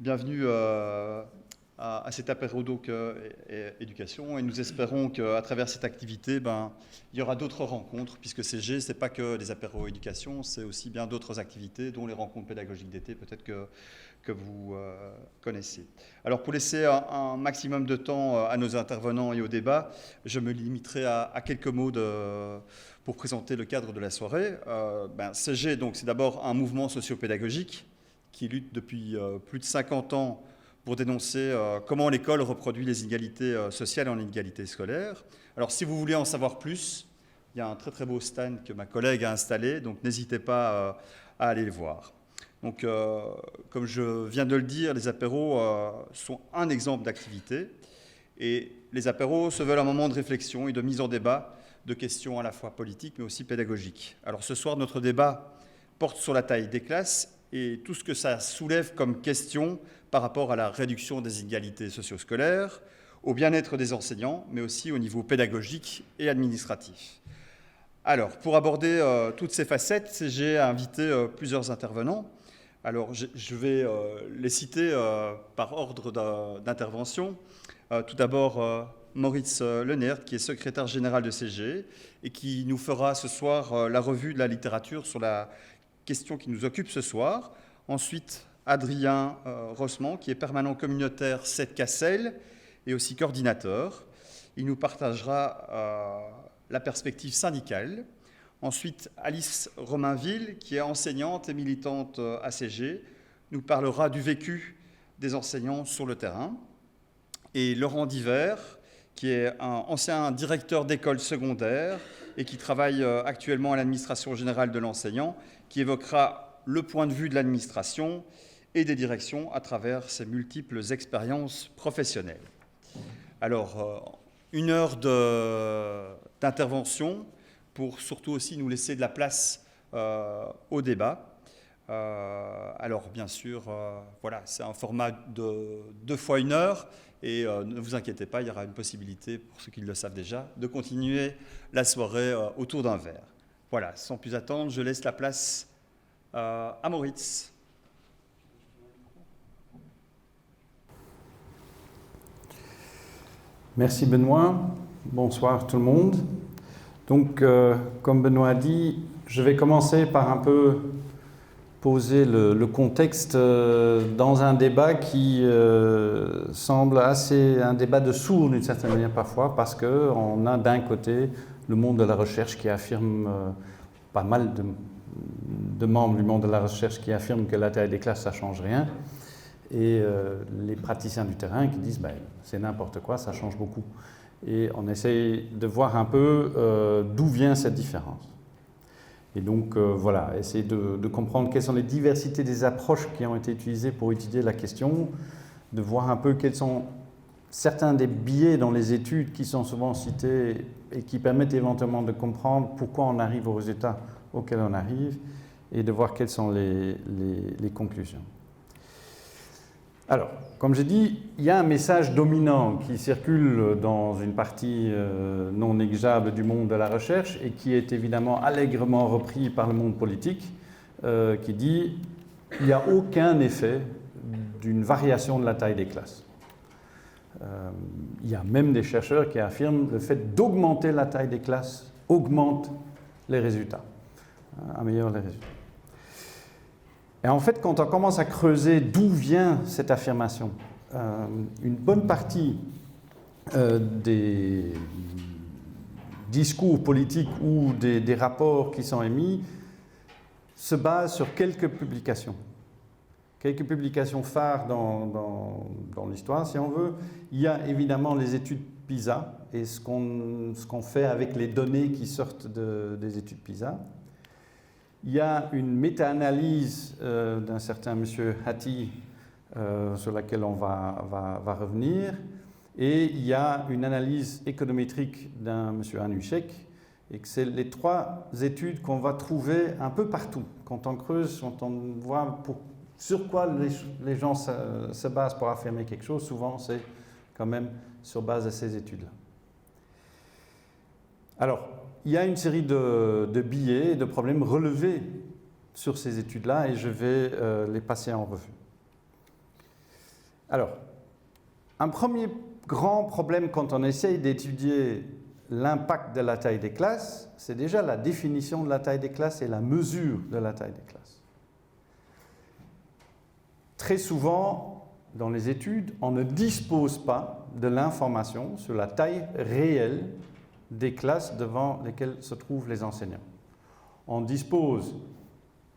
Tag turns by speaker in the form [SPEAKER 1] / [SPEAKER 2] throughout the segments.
[SPEAKER 1] bienvenue à cet apéro donc, éducation, et nous espérons qu'à travers cette activité, il y aura d'autres rencontres, puisque CG, ce n'est pas que des apéros éducation, c'est aussi bien d'autres activités, dont les rencontres pédagogiques d'été, peut-être que vous connaissez. Alors pour laisser un maximum de temps à nos intervenants et au débat, je me limiterai à quelques mots pour présenter le cadre de la soirée. CG, donc, c'est d'abord un mouvement socio-pédagogique qui lutte depuis plus de 50 ans pour dénoncer comment l'école reproduit les inégalités sociales en inégalités scolaires. Alors si vous voulez en savoir plus, il y a un très très beau stand que ma collègue a installé, donc n'hésitez pas à aller le voir. Donc comme je viens de le dire, les apéros sont un exemple d'activité, et les apéros se veulent un moment de réflexion et de mise en débat de questions à la fois politiques mais aussi pédagogiques. Alors ce soir, notre débat porte sur la taille des classes et tout ce que ça soulève comme question par rapport à la réduction des inégalités socio-scolaires, au bien-être des enseignants, mais aussi au niveau pédagogique et administratif. Alors, pour aborder toutes ces facettes, j'ai invité plusieurs intervenants. Alors, je vais les citer par ordre d'intervention. Tout d'abord, Maurice Lenert, qui est secrétaire général de CG, et qui nous fera ce soir la revue de la littérature sur la question qui nous occupe ce soir. Ensuite, Adrien Rossman, qui est permanent communautaire 7 Cassel et aussi coordinateur. Il nous partagera la perspective syndicale. Ensuite, Alice Romainville, qui est enseignante et militante à CG, nous parlera du vécu des enseignants sur le terrain. Et Laurent Diver, qui est un ancien directeur d'école secondaire et qui travaille actuellement à l'administration générale de l'enseignant, qui évoquera le point de vue de l'administration et des directions à travers ses multiples expériences professionnelles. Alors, une heure d'intervention pour surtout aussi nous laisser de la place au débat. Alors, bien sûr, voilà, c'est un format de 2 fois 1 heure. Et ne vous inquiétez pas, il y aura une possibilité, pour ceux qui le savent déjà, de continuer la soirée autour d'un verre. Voilà, sans plus attendre, je laisse la place à Moritz.
[SPEAKER 2] Merci Benoît, bonsoir tout le monde. Donc, comme Benoît a dit, je vais commencer par un peu poser le contexte dans un débat qui semble assez un débat de sourds d'une certaine manière parfois, parce qu'on a d'un côté le monde de la recherche qui affirme, pas mal de membres du monde de la recherche qui affirment que la taille des classes ça ne change rien, et les praticiens du terrain qui disent c'est n'importe quoi, ça change beaucoup. Et on essaye de voir un peu d'où vient cette différence. Et donc, voilà, essayer de comprendre quelles sont les diversités des approches qui ont été utilisées pour étudier la question, de voir un peu quels sont certains des biais dans les études qui sont souvent cités et qui permettent éventuellement de comprendre pourquoi on arrive aux résultats auxquels on arrive, et de voir quelles sont les conclusions. Alors, comme j'ai dit, il y a un message dominant qui circule dans une partie non négligeable du monde de la recherche et qui est évidemment allègrement repris par le monde politique, qui dit qu'il n'y a aucun effet d'une variation de la taille des classes. Il y a même des chercheurs qui affirment que le fait d'augmenter la taille des classes augmente les résultats, améliore les résultats. Et en fait, quand on commence à creuser d'où vient cette affirmation, une bonne partie des discours politiques ou des rapports qui sont émis se basent sur quelques publications. Quelques publications phares dans l'histoire, si on veut. Il y a évidemment les études PISA et ce qu'on fait avec les données qui sortent des études PISA. Il y a une méta-analyse d'un certain monsieur Hattie sur laquelle on va revenir, et il y a une analyse économétrique d'un monsieur Hanushek, et que c'est les 3 études qu'on va trouver un peu partout. Quand on creuse, quand on voit sur quoi les gens se basent pour affirmer quelque chose, souvent c'est quand même sur base de ces études-là. Alors, il y a une série de biais et de problèmes relevés sur ces études-là, et je vais les passer en revue. Alors, un premier grand problème quand on essaye d'étudier l'impact de la taille des classes, c'est déjà la définition de la taille des classes et la mesure de la taille des classes. Très souvent, dans les études, on ne dispose pas de l'information sur la taille réelle des classes devant lesquelles se trouvent les enseignants. On dispose,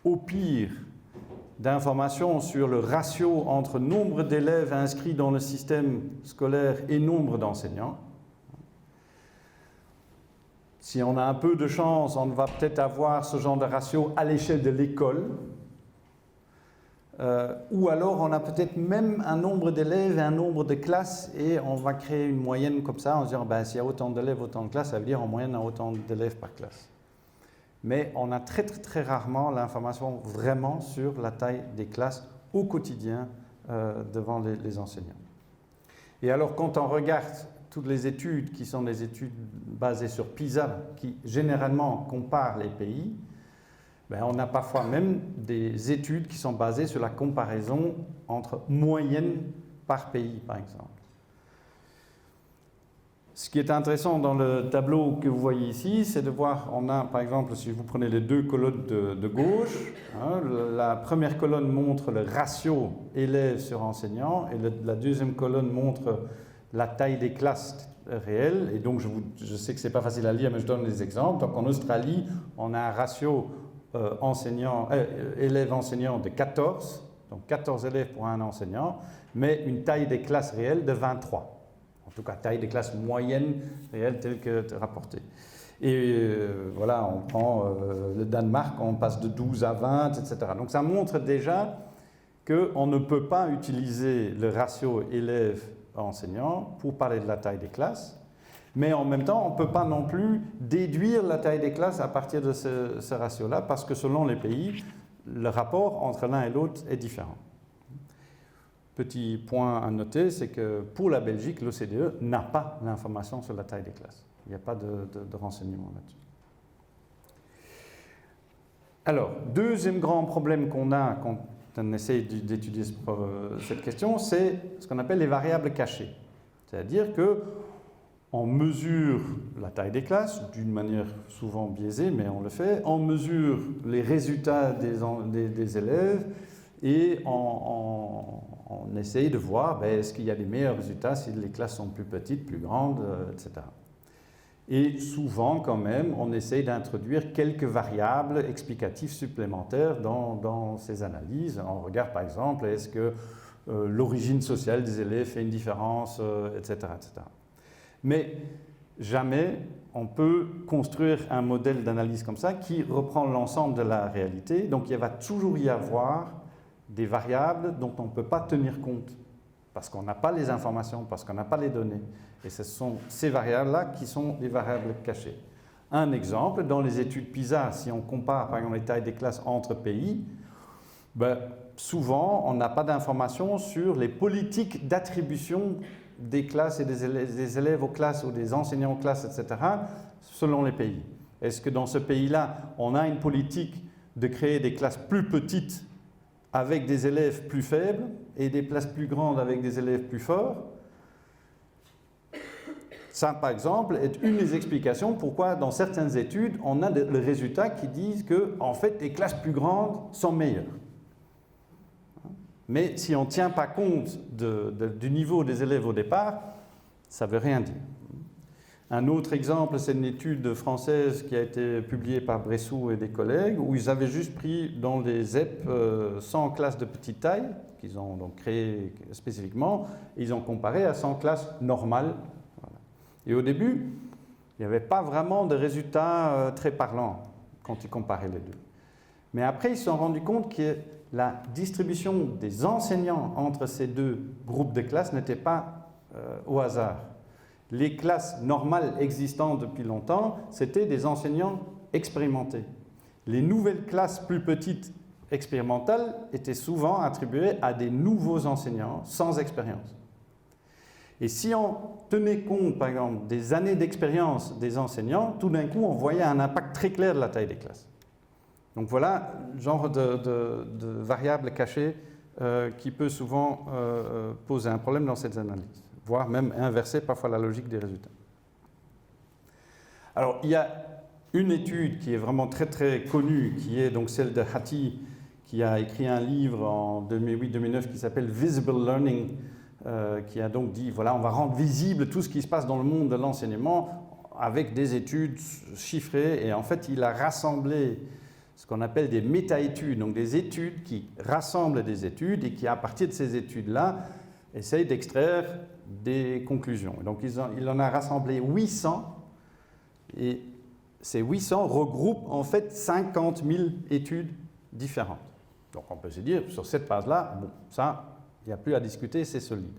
[SPEAKER 2] au pire, d'informations sur le ratio entre nombre d'élèves inscrits dans le système scolaire et nombre d'enseignants. Si on a un peu de chance, on va peut-être avoir ce genre de ratio à l'échelle de l'école. Ou alors on a peut-être même un nombre d'élèves et un nombre de classes et on va créer une moyenne comme ça en se disant s'il y a autant d'élèves, autant de classes, ça veut dire en moyenne autant d'élèves par classe. Mais on a très très très rarement l'information vraiment sur la taille des classes au quotidien devant les enseignants. Et alors quand on regarde toutes les études qui sont des études basées sur PISA, qui généralement comparent les pays, on a parfois même des études qui sont basées sur la comparaison entre moyennes par pays, par exemple. Ce qui est intéressant dans le tableau que vous voyez ici, c'est de voir, on a par exemple, si vous prenez les deux colonnes de gauche, la première colonne montre le ratio élèves sur enseignants et la deuxième colonne montre la taille des classes réelles. Et donc je sais que ce n'est pas facile à lire, mais je donne des exemples. Donc en Australie, on a un ratio élèves enseignants de 14, donc 14 élèves pour un enseignant, mais une taille des classes réelles de 23. En tout cas, taille des classes moyennes réelles telles que rapportées. Et voilà, on prend le Danemark, on passe de 12 à 20, etc. Donc ça montre déjà qu'on ne peut pas utiliser le ratio élèves-enseignants pour parler de la taille des classes. Mais en même temps, on ne peut pas non plus déduire la taille des classes à partir de ce ratio-là, parce que selon les pays, le rapport entre l'un et l'autre est différent. Petit point à noter, c'est que pour la Belgique, l'OCDE n'a pas l'information sur la taille des classes. Il n'y a pas de renseignements là-dessus. Alors, deuxième grand problème qu'on a quand on essaye d'étudier cette question, c'est ce qu'on appelle les variables cachées. C'est-à-dire que on mesure la taille des classes, d'une manière souvent biaisée, mais on le fait. On mesure les résultats des élèves et on essaye de voir est-ce qu'il y a des meilleurs résultats si les classes sont plus petites, plus grandes, etc. Et souvent, quand même, on essaye d'introduire quelques variables explicatives supplémentaires dans ces analyses. On regarde, par exemple, est-ce que l'origine sociale des élèves fait une différence, etc., etc. Mais jamais on peut construire un modèle d'analyse comme ça qui reprend l'ensemble de la réalité. Donc il va toujours y avoir des variables dont on ne peut pas tenir compte parce qu'on n'a pas les informations, parce qu'on n'a pas les données. Et ce sont ces variables-là qui sont des variables cachées. Un exemple, dans les études PISA, si on compare par exemple les tailles des classes entre pays, souvent on n'a pas d'informations sur les politiques d'attribution des classes et des élèves aux classes ou des enseignants aux classes, etc., selon les pays. Est-ce que dans ce pays-là, on a une politique de créer des classes plus petites avec des élèves plus faibles et des classes plus grandes avec des élèves plus forts? Ça, par exemple, est une des explications pourquoi, dans certaines études, on a le résultat qui disent que, en fait, les classes plus grandes sont meilleures. Mais si on ne tient pas compte du niveau des élèves au départ, ça ne veut rien dire. Un autre exemple, c'est une étude française qui a été publiée par Bressou et des collègues, où ils avaient juste pris dans les ZEP 100 classes de petite taille, qu'ils ont donc créées spécifiquement, et ils ont comparé à 100 classes normales. Voilà. Et au début, il n'y avait pas vraiment de résultats très parlants quand ils comparaient les deux. Mais après, ils se sont rendus compte que la distribution des enseignants entre ces deux groupes de classes n'était pas au hasard. Les classes normales existantes depuis longtemps, c'était des enseignants expérimentés. Les nouvelles classes plus petites expérimentales étaient souvent attribuées à des nouveaux enseignants sans expérience. Et si on tenait compte, par exemple, des années d'expérience des enseignants, tout d'un coup, on voyait un impact très clair de la taille des classes. Donc voilà le genre de variables cachées qui peut souvent poser un problème dans cette analyse, voire même inverser parfois la logique des résultats. Alors, il y a une étude qui est vraiment très très connue, qui est donc celle de Hattie, qui a écrit un livre en 2008-2009 qui s'appelle Visible Learning, qui a donc dit, voilà, on va rendre visible tout ce qui se passe dans le monde de l'enseignement avec des études chiffrées. Et en fait, il a rassemblé ce qu'on appelle des méta-études, donc des études qui rassemblent des études et qui, à partir de ces études-là, essayent d'extraire des conclusions. Et donc, il en a rassemblé 800, et ces 800 regroupent en fait 50 000 études différentes. Donc, on peut se dire, sur cette base-là, bon, ça, il n'y a plus à discuter, c'est solide.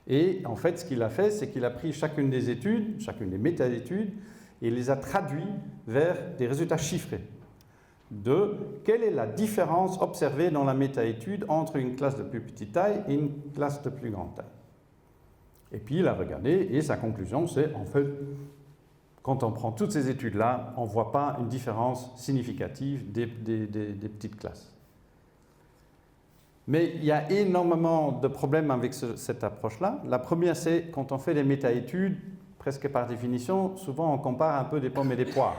[SPEAKER 2] Et en fait, ce qu'il a fait, c'est qu'il a pris chacune des études, chacune des méta-études, et les a traduits vers des résultats chiffrés de quelle est la différence observée dans la méta-étude entre une classe de plus petite taille et une classe de plus grande taille. Et puis il a regardé, et sa conclusion, c'est en fait, quand on prend toutes ces études-là, on ne voit pas une différence significative des petites classes. Mais il y a énormément de problèmes avec cette approche-là. La première, c'est quand on fait des méta-études, presque par définition, souvent on compare un peu des pommes et des poires.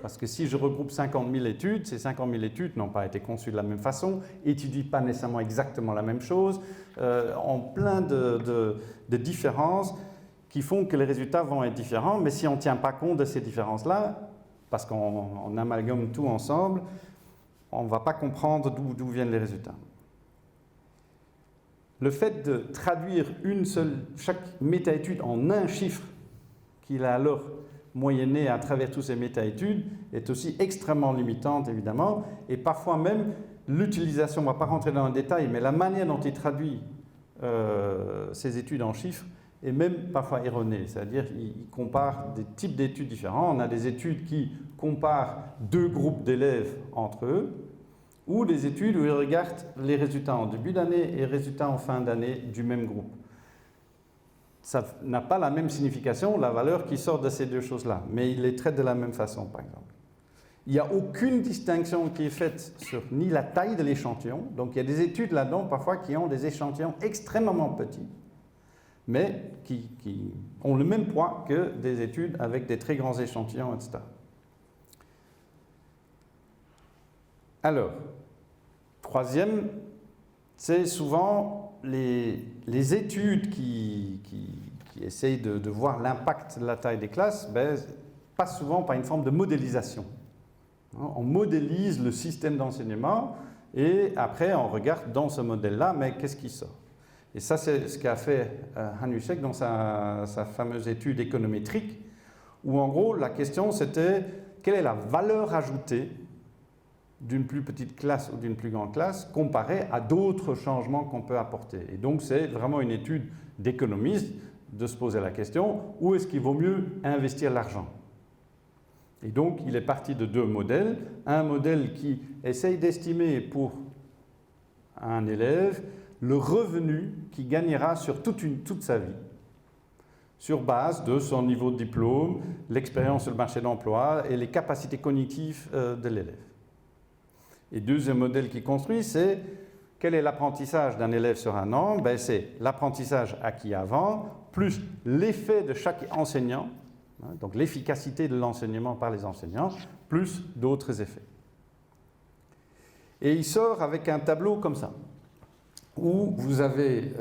[SPEAKER 2] Parce que si je regroupe 50 000 études, ces 50 000 études n'ont pas été conçues de la même façon, étudient pas nécessairement exactement la même chose, ont plein de différences qui font que les résultats vont être différents. Mais si on ne tient pas compte de ces différences-là, parce qu'on amalgame tout ensemble, on ne va pas comprendre d'où viennent les résultats. Le fait de traduire chaque méta-étude en un chiffre qu'il a alors moyenné à travers toutes ces méta-études est aussi extrêmement limitante, évidemment, et parfois même l'utilisation, on ne va pas rentrer dans le détail, mais la manière dont il traduit ces études en chiffres est même parfois erronée, c'est-à-dire il compare des types d'études différents. On a des études qui comparent deux groupes d'élèves entre eux, ou des études où il regarde les résultats en début d'année et les résultats en fin d'année du même groupe. Ça n'a pas la même signification, la valeur qui sort de ces deux choses-là, mais il les traite de la même façon, par exemple. Il n'y a aucune distinction qui est faite sur ni la taille de l'échantillon, donc il y a des études là-dedans parfois qui ont des échantillons extrêmement petits, mais qui ont le même poids que des études avec des très grands échantillons, etc. Alors, troisième, c'est souvent les études qui essayent de voir l'impact de la taille des classes, passent souvent par une forme de modélisation. On modélise le système d'enseignement et après on regarde dans ce modèle-là, mais qu'est-ce qui sort? Et ça, c'est ce qu'a fait Hanušek dans sa fameuse étude économétrique, où en gros la question c'était quelle est la valeur ajoutée d'une plus petite classe ou d'une plus grande classe comparée à d'autres changements qu'on peut apporter. Et donc c'est vraiment une étude d'économiste de se poser la question, où est-ce qu'il vaut mieux investir l'argent? Et donc il est parti de deux modèles. Un modèle qui essaye d'estimer pour un élève le revenu qu'il gagnera sur toute sa vie, sur base de son niveau de diplôme, l'expérience sur le marché d'emploi et les capacités cognitives de l'élève. Et deuxième modèle qu'il construit, c'est quel est l'apprentissage d'un élève sur un an? C'est l'apprentissage acquis avant, plus l'effet de chaque enseignant, donc l'efficacité de l'enseignement par les enseignants, plus d'autres effets. Et il sort avec un tableau comme ça, où vous avez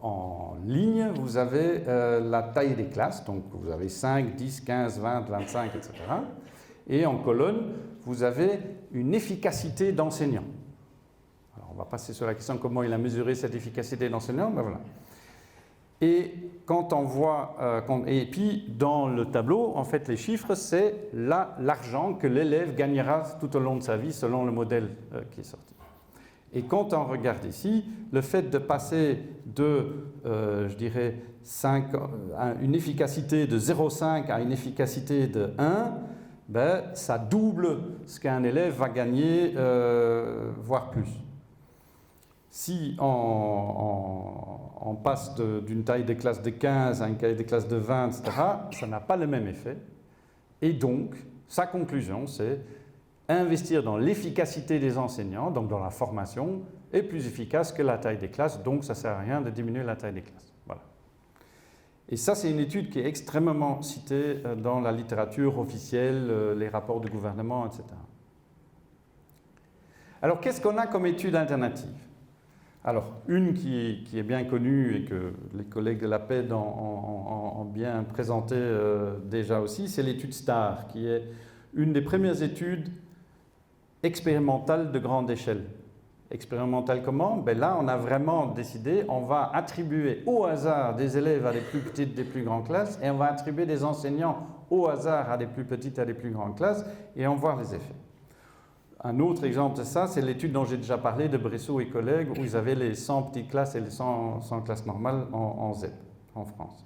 [SPEAKER 2] en ligne, vous avez la taille des classes, donc vous avez 5, 10, 15, 20, 25, etc. Et en colonne, vous avez une efficacité d'enseignant. Alors, on va passer sur la question de comment il a mesuré cette efficacité d'enseignant. Voilà. Et quand on voit, et puis dans le tableau, en fait, les chiffres, c'est l'argent que l'élève gagnera tout au long de sa vie selon le modèle qui est sorti. Et quand on regarde ici, le fait de passer de, je dirais, une efficacité de 0,5 à une efficacité de 1, ça double ce qu'un élève va gagner, voire plus. Si on passe d'une taille de classe de 15 à une taille de classe de 20, etc., ça n'a pas le même effet. Et donc, sa conclusion, c'est investir dans l'efficacité des enseignants, donc dans la formation, est plus efficace que la taille des classes, donc ça ne sert à rien de diminuer la taille des classes. Voilà. Et ça, c'est une étude qui est extrêmement citée dans la littérature officielle, les rapports du gouvernement, etc. Alors, qu'est-ce qu'on a comme étude alternative? Alors, une qui est bien connue et que les collègues de la PED ont bien présenté déjà aussi, c'est l'étude STAR, qui est une des premières études expérimentales de grande échelle. Expérimentale comment? Ben là, on a vraiment décidé, on va attribuer au hasard des élèves à des plus petites, des plus grandes classes, et on va attribuer des enseignants au hasard à des plus petites, à des plus grandes classes, et on va voir les effets. Un autre exemple de ça, c'est l'étude dont j'ai déjà parlé de Bressot et collègues, où ils avaient les 100 petites classes et les 100 classes normales en ZEP, en France.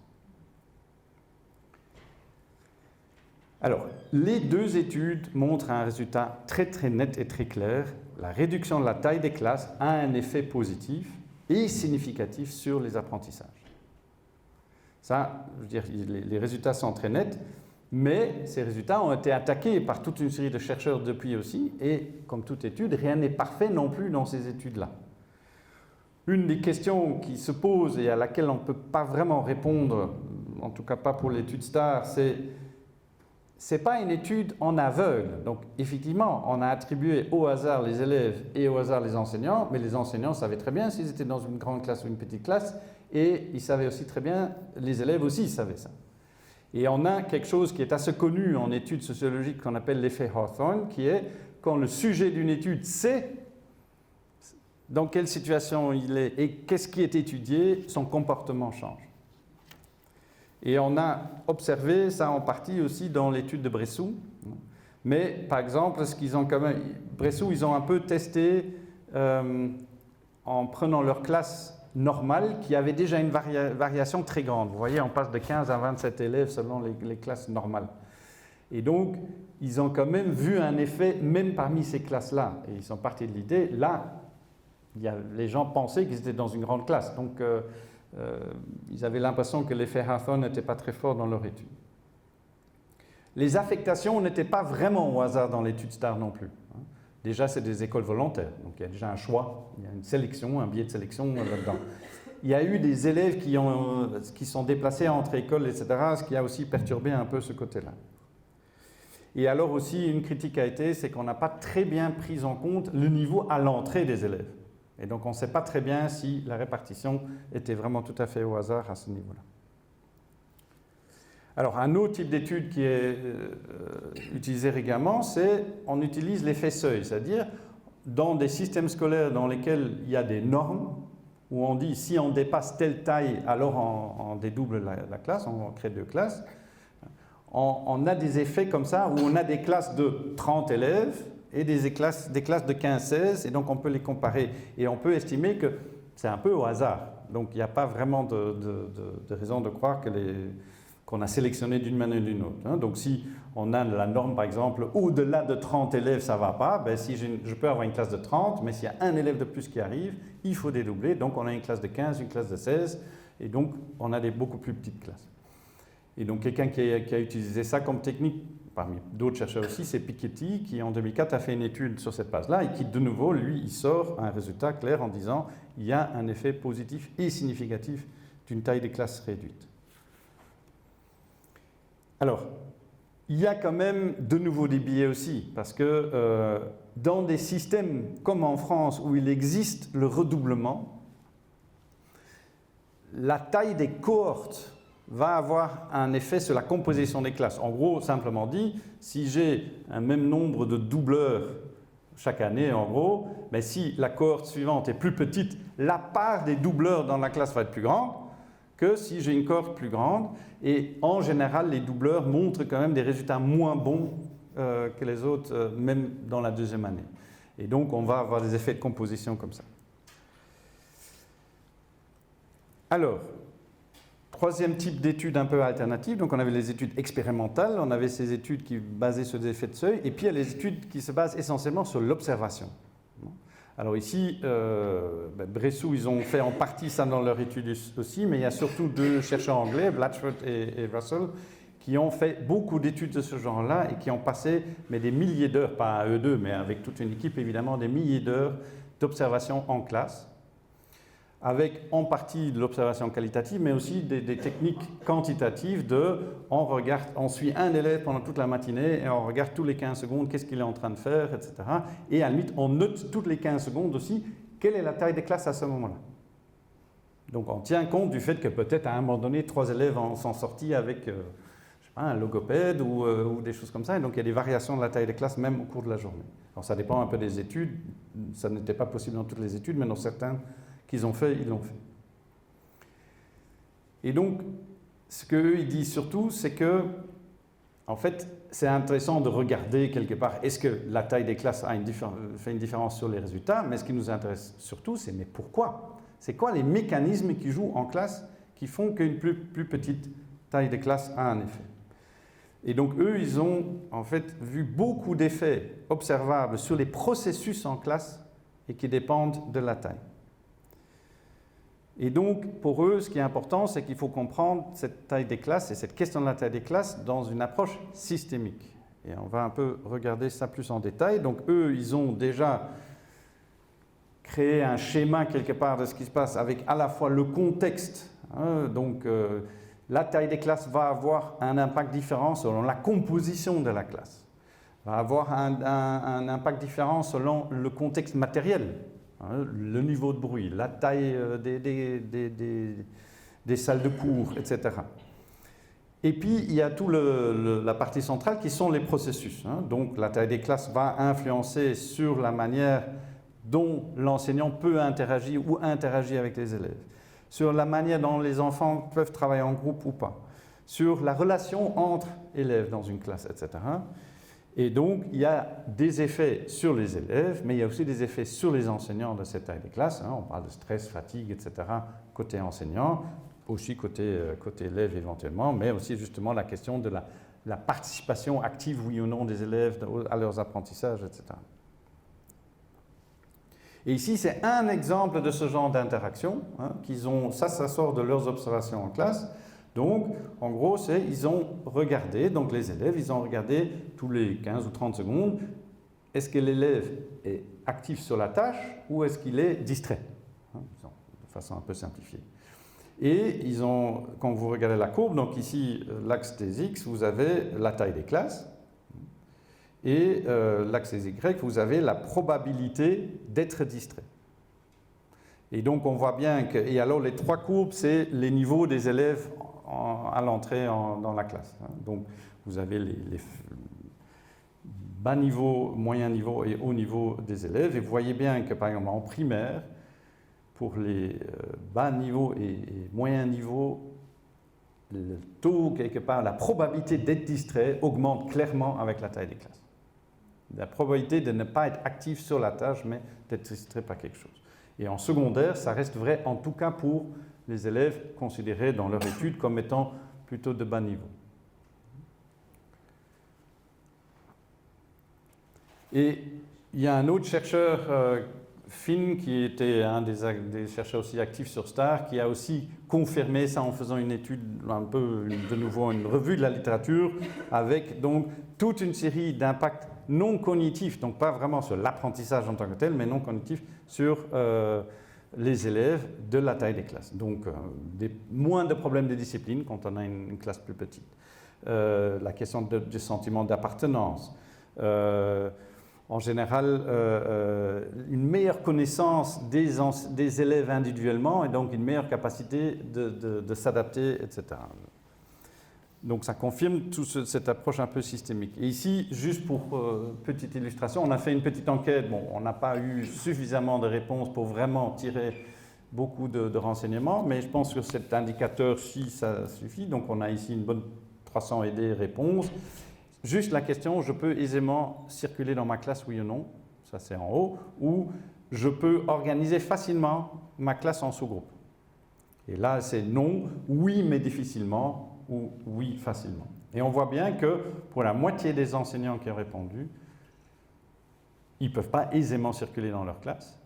[SPEAKER 2] Alors, les deux études montrent un résultat très très net et très clair. La réduction de la taille des classes a un effet positif et significatif sur les apprentissages. Ça, je veux dire, les résultats sont très nets, mais ces résultats ont été attaqués par toute une série de chercheurs depuis aussi, et comme toute étude, rien n'est parfait non plus dans ces études-là. Une des questions qui se pose et à laquelle on ne peut pas vraiment répondre, en tout cas pas pour l'étude STAR, c'est pas une étude en aveugle. Donc, effectivement, on a attribué au hasard les élèves et au hasard les enseignants, mais les enseignants savaient très bien s'ils étaient dans une grande classe ou une petite classe, et ils savaient aussi très bien, les élèves aussi savaient ça. Et on a quelque chose qui est assez connu en études sociologiques qu'on appelle l'effet Hawthorne, qui est quand le sujet d'une étude sait dans quelle situation il est et qu'est-ce qui est étudié, son comportement change. Et on a observé ça en partie aussi dans l'étude de Bressot. Mais par exemple, ce qu'ils ont quand même, Bressot, ils ont un peu testé en prenant leur classe normale qui avait déjà une variation très grande. Vous voyez, on passe de 15 à 27 élèves selon les classes normales. Et donc, ils ont quand même vu un effet, même parmi ces classes-là. Et ils sont partis de l'idée, là, les gens pensaient qu'ils étaient dans une grande classe. Donc, ils avaient l'impression que l'effet Hawthorne n'était pas très fort dans leur étude. Les affectations n'étaient pas vraiment au hasard dans l'étude STAR non plus. Déjà, c'est des écoles volontaires, donc il y a déjà un choix, il y a une sélection, un biais de sélection là-dedans. Il y a eu des élèves qui sont déplacés entre écoles, etc., ce qui a aussi perturbé un peu ce côté-là. Et alors aussi, une critique a été, c'est qu'on n'a pas très bien pris en compte le niveau à l'entrée des élèves. Et donc, on ne sait pas très bien si la répartition était vraiment tout à fait au hasard à ce niveau-là. Alors, un autre type d'étude qui est utilisé régulièrement, c'est on utilise l'effet seuil, c'est-à-dire dans des systèmes scolaires dans lesquels il y a des normes, où on dit si on dépasse telle taille, alors on dédouble la classe, on crée 2 classes. On a des effets comme ça, où on a des classes de 30 élèves et des classes de 15-16, et donc on peut les comparer. Et on peut estimer que c'est un peu au hasard. Donc, il n'y a pas vraiment de raison de croire qu'on a sélectionné d'une manière ou d'une autre. Donc, si on a la norme, par exemple, au-delà de 30 élèves, ça ne va pas, ben, si je peux avoir une classe de 30, mais s'il y a un élève de plus qui arrive, il faut dédoubler. Donc, on a une classe de 15, une classe de 16, et donc, on a des beaucoup plus petites classes. Et donc, quelqu'un qui a utilisé ça comme technique, parmi d'autres chercheurs aussi, c'est Piketty, qui en 2004 a fait une étude sur cette base-là, et qui, de nouveau, lui, il sort un résultat clair en disant il y a un effet positif et significatif d'une taille des classes réduite. Alors, il y a quand même de nouveau des biais aussi, parce que dans des systèmes comme en France, où il existe le redoublement, la taille des cohortes va avoir un effet sur la composition des classes. En gros, simplement dit, si j'ai un même nombre de doubleurs chaque année, en gros, mais si la cohorte suivante est plus petite, la part des doubleurs dans la classe va être plus grande que si j'ai une cohorte plus grande. Et en général, les doubleurs montrent quand même des résultats moins bons que les autres, même dans la deuxième année. Et donc, on va avoir des effets de composition comme ça. Alors, troisième type d'études un peu alternatives, donc on avait les études expérimentales, on avait ces études qui basées sur des effets de seuil, et puis il y a les études qui se basent essentiellement sur l'observation. Alors ici, Bressot, ils ont fait en partie ça dans leur étude aussi, mais il y a surtout 2 chercheurs anglais, Blatchford et Russell, qui ont fait beaucoup d'études de ce genre-là et qui ont passé des milliers d'heures, pas à eux deux, mais avec toute une équipe évidemment, des milliers d'heures d'observation en classe, avec en partie de l'observation qualitative, mais aussi des techniques quantitatives on suit un élève pendant toute la matinée et on regarde tous les 15 secondes qu'est-ce qu'il est en train de faire, etc. Et à la limite, on note toutes les 15 secondes aussi quelle est la taille des classes à ce moment-là. Donc on tient compte du fait que peut-être à un moment donné, 3 élèves sont sortis avec un logopède ou des choses comme ça. Et donc il y a des variations de la taille des classes même au cours de la journée. Alors ça dépend un peu des études. Ça n'était pas possible dans toutes les études, mais dans certaines qu'ils ont fait, ils l'ont fait. Et donc, ce qu'eux, ils disent surtout, c'est que, en fait, c'est intéressant de regarder quelque part, est-ce que la taille des classes fait une différence sur les résultats, mais ce qui nous intéresse surtout, c'est mais pourquoi? C'est quoi les mécanismes qui jouent en classe qui font qu'une plus petite taille des classes a un effet? Et donc, eux, ils ont en fait vu beaucoup d'effets observables sur les processus en classe et qui dépendent de la taille. Et donc, pour eux, ce qui est important, c'est qu'il faut comprendre cette taille des classes et cette question de la taille des classes dans une approche systémique. Et on va un peu regarder ça plus en détail. Donc, eux, ils ont déjà créé un schéma quelque part de ce qui se passe avec à la fois le contexte. La taille des classes va avoir un impact différent selon la composition de la classe, va avoir un impact différent selon le contexte matériel. Le niveau de bruit, la taille des salles de cours, etc. Et puis, il y a toute la partie centrale qui sont les processus. Donc, la taille des classes va influencer sur la manière dont l'enseignant peut interagir ou interagir avec les élèves, sur la manière dont les enfants peuvent travailler en groupe ou pas, sur la relation entre élèves dans une classe, etc. Et donc, il y a des effets sur les élèves, mais il y a aussi des effets sur les enseignants de cette taille des classes. On parle de stress, fatigue, etc. côté enseignant, aussi côté élève éventuellement, mais aussi justement la question de la participation active, oui ou non, des élèves à leurs apprentissages, etc. Et ici, c'est un exemple de ce genre d'interaction qu'ils ont. Ça sort de leurs observations en classe. Donc, en gros, ils ont regardé, donc les élèves, ils ont regardé tous les 15 ou 30 secondes, est-ce que l'élève est actif sur la tâche ou est-ce qu'il est distrait, de façon un peu simplifiée. Et quand vous regardez la courbe, donc ici, l'axe des X, vous avez la taille des classes, et l'axe des Y, vous avez la probabilité d'être distrait. Et donc, on voit bien que... Et alors, les 3 courbes, c'est les niveaux des élèves à l'entrée dans la classe. Donc, vous avez les bas niveaux, moyen niveau et haut niveau des élèves. Et vous voyez bien que, par exemple, en primaire, pour les bas niveaux et moyens niveaux, le taux, quelque part, la probabilité d'être distrait augmente clairement avec la taille des classes. La probabilité de ne pas être actif sur la tâche, mais d'être distrait par quelque chose. Et en secondaire, ça reste vrai, en tout cas pour les élèves considérés dans leur étude comme étant plutôt de bas niveau. Et il y a un autre chercheur, Finn, qui était un des chercheurs aussi actifs sur STAR, qui a aussi confirmé ça en faisant une étude, un peu de nouveau une revue de la littérature, avec donc toute une série d'impacts non cognitifs, donc pas vraiment sur l'apprentissage en tant que tel, mais non cognitifs sur les élèves de la taille des classes. Donc, moins de problèmes de discipline quand on a une classe plus petite. La question du sentiment d'appartenance. En général, une meilleure connaissance des élèves individuellement et donc une meilleure capacité de s'adapter, etc. Donc ça confirme toute cette approche un peu systémique. Et ici, juste pour petite illustration, on a fait une petite enquête. Bon, on n'a pas eu suffisamment de réponses pour vraiment tirer beaucoup de renseignements, mais je pense que cet indicateur-ci, ça suffit. Donc on a ici une bonne 300 et des réponses. Juste la question, je peux aisément circuler dans ma classe, oui ou non, ça c'est en haut, ou je peux organiser facilement ma classe en sous-groupe. Et là c'est non, oui mais difficilement, ou oui facilement. Et on voit bien que pour la moitié des enseignants qui ont répondu, ils ne peuvent pas aisément circuler dans leur classe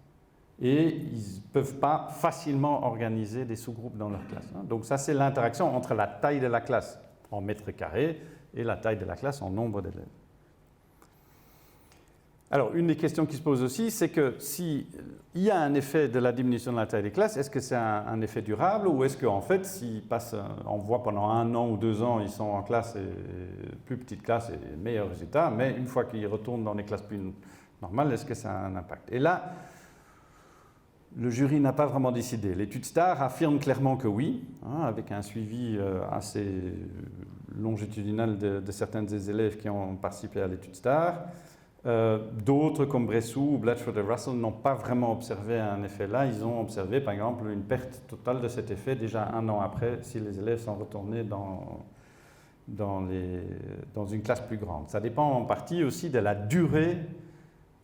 [SPEAKER 2] et ils ne peuvent pas facilement organiser des sous-groupes dans leur classe. Donc ça c'est l'interaction entre la taille de la classe en mètres carrés et la taille de la classe en nombre d'élèves. Alors, une des questions qui se pose aussi, c'est que s'il y a un effet de la diminution de la taille des classes, est-ce que c'est un effet durable ou est-ce qu'en fait, on voit pendant 1 an ou 2 ans, ils sont en classe, plus petite classe et meilleurs résultats, mais une fois qu'ils retournent dans des classes plus normales, est-ce que ça a un impact? Et là, le jury n'a pas vraiment décidé. L'étude STAR affirme clairement que oui, avec un suivi assez longitudinal de certains des élèves qui ont participé à l'étude STAR. D'autres, comme Bressou, Blatchford et Russell, n'ont pas vraiment observé un effet là. Ils ont observé, par exemple, une perte totale de cet effet déjà 1 an après, si les élèves sont retournés dans une classe plus grande. Ça dépend en partie aussi de la durée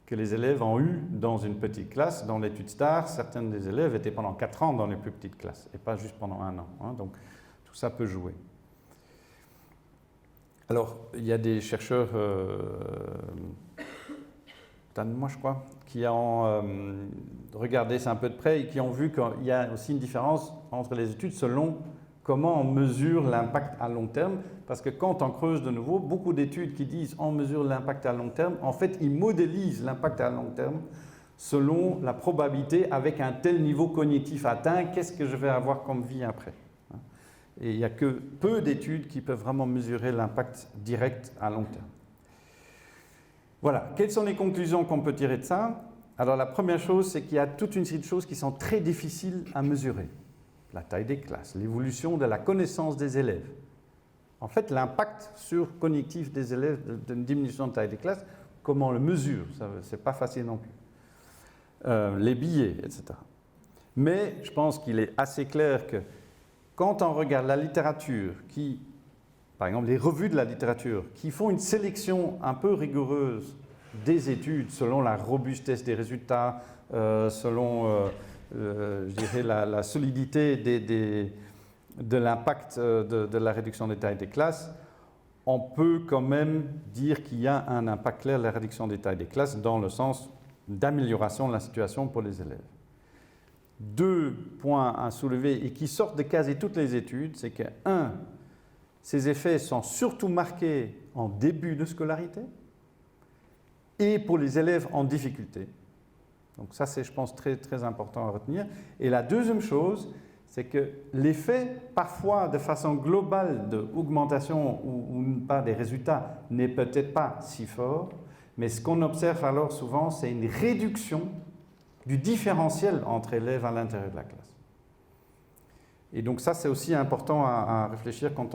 [SPEAKER 2] que les élèves ont eue dans une petite classe. Dans l'étude STAR, certains des élèves étaient pendant 4 ans dans les plus petites classes, et pas juste pendant 1 an. Donc, tout ça peut jouer. Alors, il y a des chercheurs, moi je crois, qui ont regardé ça un peu de près et qui ont vu qu'il y a aussi une différence entre les études selon comment on mesure l'impact à long terme. Parce que quand on creuse de nouveau, beaucoup d'études qui disent on mesure l'impact à long terme, en fait, ils modélisent l'impact à long terme selon la probabilité avec un tel niveau cognitif atteint, qu'est-ce que je vais avoir comme vie après. Et il n'y a que peu d'études qui peuvent vraiment mesurer l'impact direct à long terme. Voilà, quelles sont les conclusions qu'on peut tirer de ça? Alors la première chose, c'est qu'il y a toute une série de choses qui sont très difficiles à mesurer. La taille des classes, l'évolution de la connaissance des élèves. En fait, l'impact cognitif des élèves d'une diminution de taille des classes, comment on le mesure? Ce n'est pas facile non plus. Les billets, etc. Mais je pense qu'il est assez clair que quand on regarde la littérature, par exemple les revues de la littérature, qui font une sélection un peu rigoureuse des études selon la robustesse des résultats, selon je dirais la solidité de l'impact de la réduction des tailles des classes, on peut quand même dire qu'il y a un impact clair de la réduction des tailles des classes dans le sens d'amélioration de la situation pour les élèves. 2 points à soulever et qui sortent de quasi toutes les études, c'est que, 1, ces effets sont surtout marqués en début de scolarité et pour les élèves en difficulté. Donc ça, c'est, je pense, très, très important à retenir. Et la deuxième chose, c'est que l'effet, parfois de façon globale d'augmentation ou pas des résultats, n'est peut-être pas si fort, mais ce qu'on observe alors souvent, c'est une réduction du différentiel entre élèves à l'intérieur de la classe. Et donc ça, c'est aussi important à réfléchir quand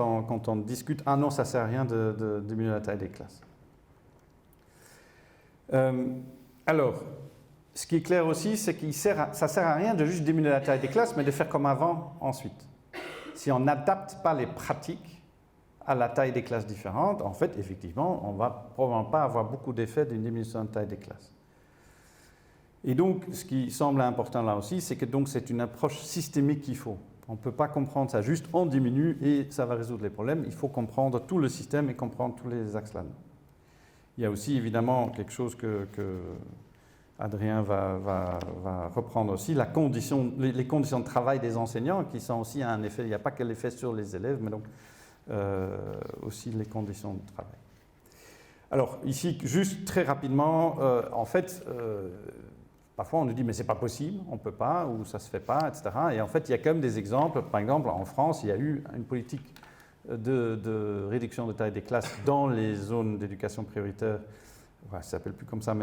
[SPEAKER 2] on discute « Ah non, ça ne sert à rien de diminuer la taille des classes ». Alors, ce qui est clair aussi, c'est que ça ne sert à rien de juste diminuer la taille des classes, mais de faire comme avant ensuite. Si on n'adapte pas les pratiques à la taille des classes différentes, en fait, effectivement, on ne va probablement pas avoir beaucoup d'effets d'une diminution de taille des classes. Et donc, ce qui semble important là aussi, c'est que donc c'est une approche systémique qu'il faut. On ne peut pas comprendre ça juste, on diminue et ça va résoudre les problèmes. Il faut comprendre tout le système et comprendre tous les axes là-dedans. Il y a aussi évidemment quelque chose que Adrien va reprendre aussi, les conditions de travail des enseignants qui sont aussi un effet, il n'y a pas que l'effet sur les élèves, mais donc aussi les conditions de travail. Alors ici, juste très rapidement, en fait, parfois on nous dit mais c'est pas possible, on peut pas, ou ça se fait pas, etc. Et en fait, il y a quand même des exemples. Par exemple, en France, il y a eu une politique de réduction de taille des classes dans les zones d'éducation prioritaire. Ouais, ça s'appelle plus comme ça,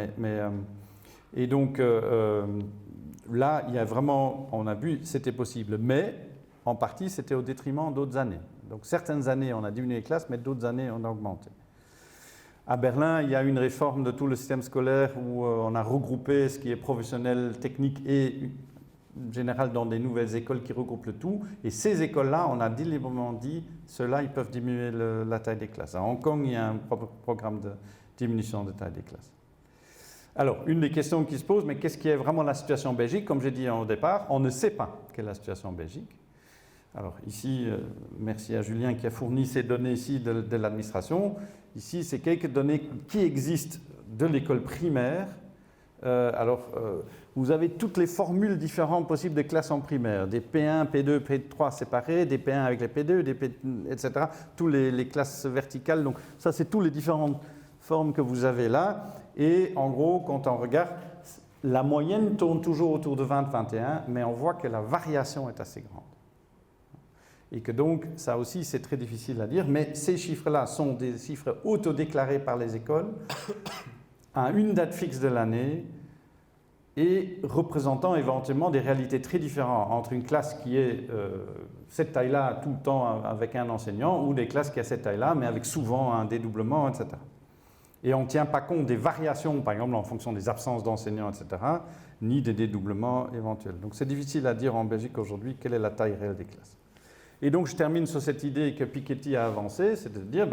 [SPEAKER 2] et donc là, il y a vraiment, on a vu, c'était possible, mais en partie, c'était au détriment d'autres années. Donc certaines années, on a diminué les classes, mais d'autres années, on a augmenté. À Berlin, il y a eu une réforme de tout le système scolaire où on a regroupé ce qui est professionnel, technique et général dans des nouvelles écoles qui regroupent le tout. Et ces écoles-là, on a délibérément dit, ceux-là, ils peuvent diminuer la taille des classes. À Hong Kong, il y a un programme de diminution de taille des classes. Alors, une des questions qui se pose, mais qu'est-ce qui est vraiment la situation en Belgique? Comme j'ai dit au départ, on ne sait pas quelle est la situation en Belgique. Alors ici, merci à Julien qui a fourni ces données ici de l'administration. Ici, c'est quelques données qui existent de l'école primaire Vous avez toutes les formules différentes possibles de classes en primaire, des P1, P2, P3 séparés, des P1 avec les P2, des P, etc. Toutes les classes verticales. Donc ça, c'est toutes les différentes formes que vous avez là. Et en gros, quand on regarde, la moyenne tourne toujours autour de 20-21, mais on voit que la variation est assez grande. Et que donc, ça aussi, c'est très difficile à dire, mais ces chiffres-là sont des chiffres autodéclarés par les écoles à une date fixe de l'année et représentant éventuellement des réalités très différentes entre une classe qui est cette taille-là tout le temps avec un enseignant ou des classes qui ont cette taille-là, mais avec souvent un dédoublement, etc. Et on ne tient pas compte des variations, par exemple en fonction des absences d'enseignants, etc., ni des dédoublements éventuels. Donc c'est difficile à dire en Belgique aujourd'hui quelle est la taille réelle des classes. Et donc je termine sur cette idée que Piketty a avancée, c'est de dire,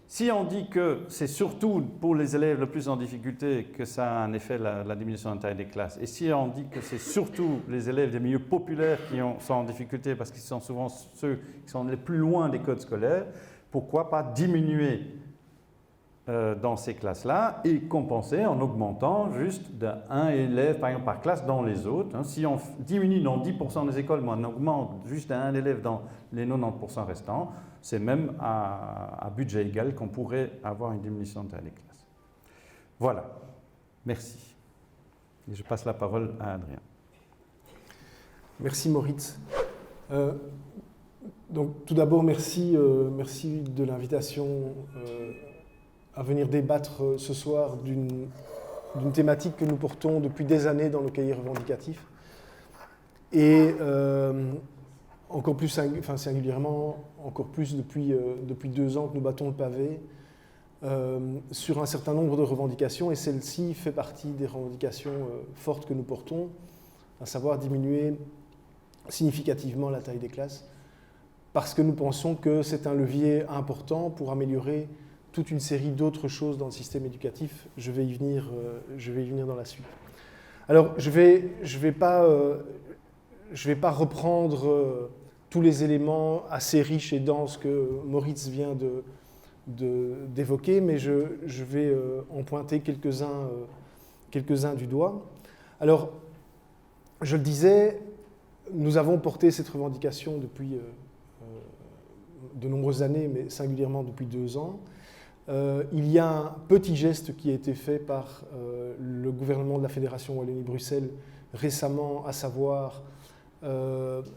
[SPEAKER 2] si on dit que c'est surtout pour les élèves le plus en difficulté que ça a un effet la diminution de la taille des classes, et si on dit que c'est surtout les élèves des milieux populaires qui sont en difficulté parce qu'ils sont souvent ceux qui sont les plus loin des codes scolaires, pourquoi pas diminuer dans ces classes-là et compenser en augmentant juste d'un élève par exemple par classe dans les autres. Si on diminue dans 10% des écoles, mais on augmente juste d'un élève dans les 90% restants, c'est même à budget égal qu'on pourrait avoir une diminution de taille des classes. Voilà. Merci. Et je passe la parole à Adrien.
[SPEAKER 3] Merci Moritz. Donc tout d'abord, merci de l'invitation à venir débattre ce soir d'une thématique que nous portons depuis des années dans le cahier revendicatif. Et encore plus, singulièrement, encore plus depuis 2 ans que nous battons le pavé sur un certain nombre de revendications, et celle-ci fait partie des revendications fortes que nous portons, à savoir diminuer significativement la taille des classes, parce que nous pensons que c'est un levier important pour améliorer toute une série d'autres choses dans le système éducatif. Je vais y venir dans la suite. Alors, je vais pas reprendre tous les éléments assez riches et denses que Moritz vient d'évoquer, mais je vais en pointer quelques-uns du doigt. Alors, je le disais, nous avons porté cette revendication depuis de nombreuses années, mais singulièrement depuis 2 ans. Il y a un petit geste qui a été fait par le gouvernement de la Fédération Wallonie-Bruxelles récemment, à savoir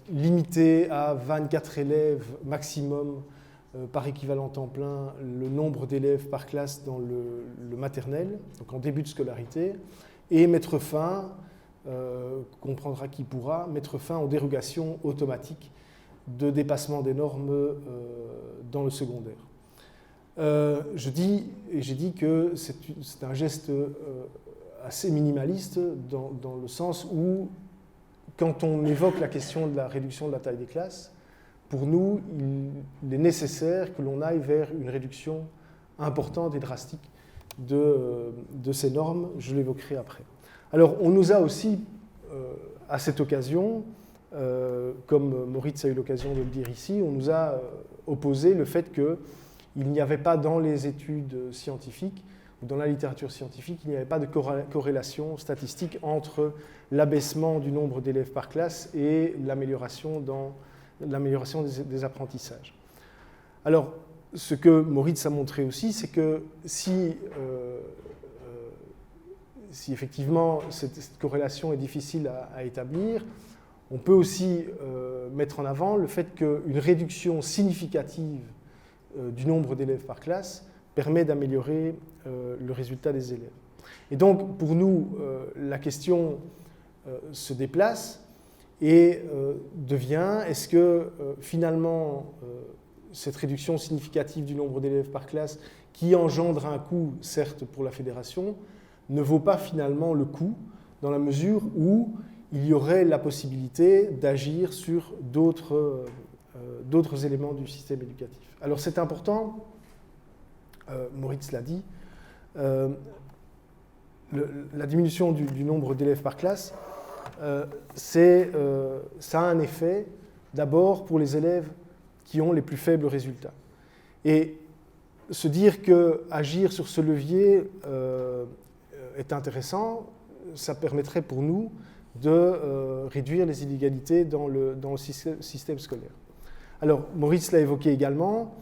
[SPEAKER 3] limiter à 24 élèves maximum par équivalent temps plein le nombre d'élèves par classe dans le maternel, donc en début de scolarité, et mettre fin, comprendra qui pourra, mettre fin aux dérogations automatiques de dépassement des normes dans le secondaire. J'ai dit que c'est un geste assez minimaliste dans le sens où, quand on évoque la question de la réduction de la taille des classes, pour nous, il est nécessaire que l'on aille vers une réduction importante et drastique de ces normes. Je l'évoquerai après. Alors, on nous a aussi, à cette occasion, comme Moritz a eu l'occasion de le dire ici, on nous a opposé le fait qu'il n'y avait pas dans les études scientifiques ou dans la littérature scientifique, il n'y avait pas de corrélation statistique entre l'abaissement du nombre d'élèves par classe et l'amélioration des apprentissages. Alors, ce que Moritz a montré aussi, c'est que si effectivement cette corrélation est difficile à établir, on peut aussi mettre en avant le fait qu'une réduction significative du nombre d'élèves par classe permet d'améliorer le résultat des élèves. Et donc, pour nous, la question se déplace et devient, est-ce que finalement, cette réduction significative du nombre d'élèves par classe, qui engendre un coût, certes, pour la fédération, ne vaut pas finalement le coût, dans la mesure où il y aurait la possibilité d'agir sur d'autres éléments du système éducatif. Alors c'est important, Moritz l'a dit, la diminution du nombre d'élèves par classe, ça a un effet d'abord pour les élèves qui ont les plus faibles résultats. Et se dire qu'agir sur ce levier est intéressant. Ça permettrait pour nous de réduire les inégalités dans le système scolaire. Alors, Maurice l'a évoqué également,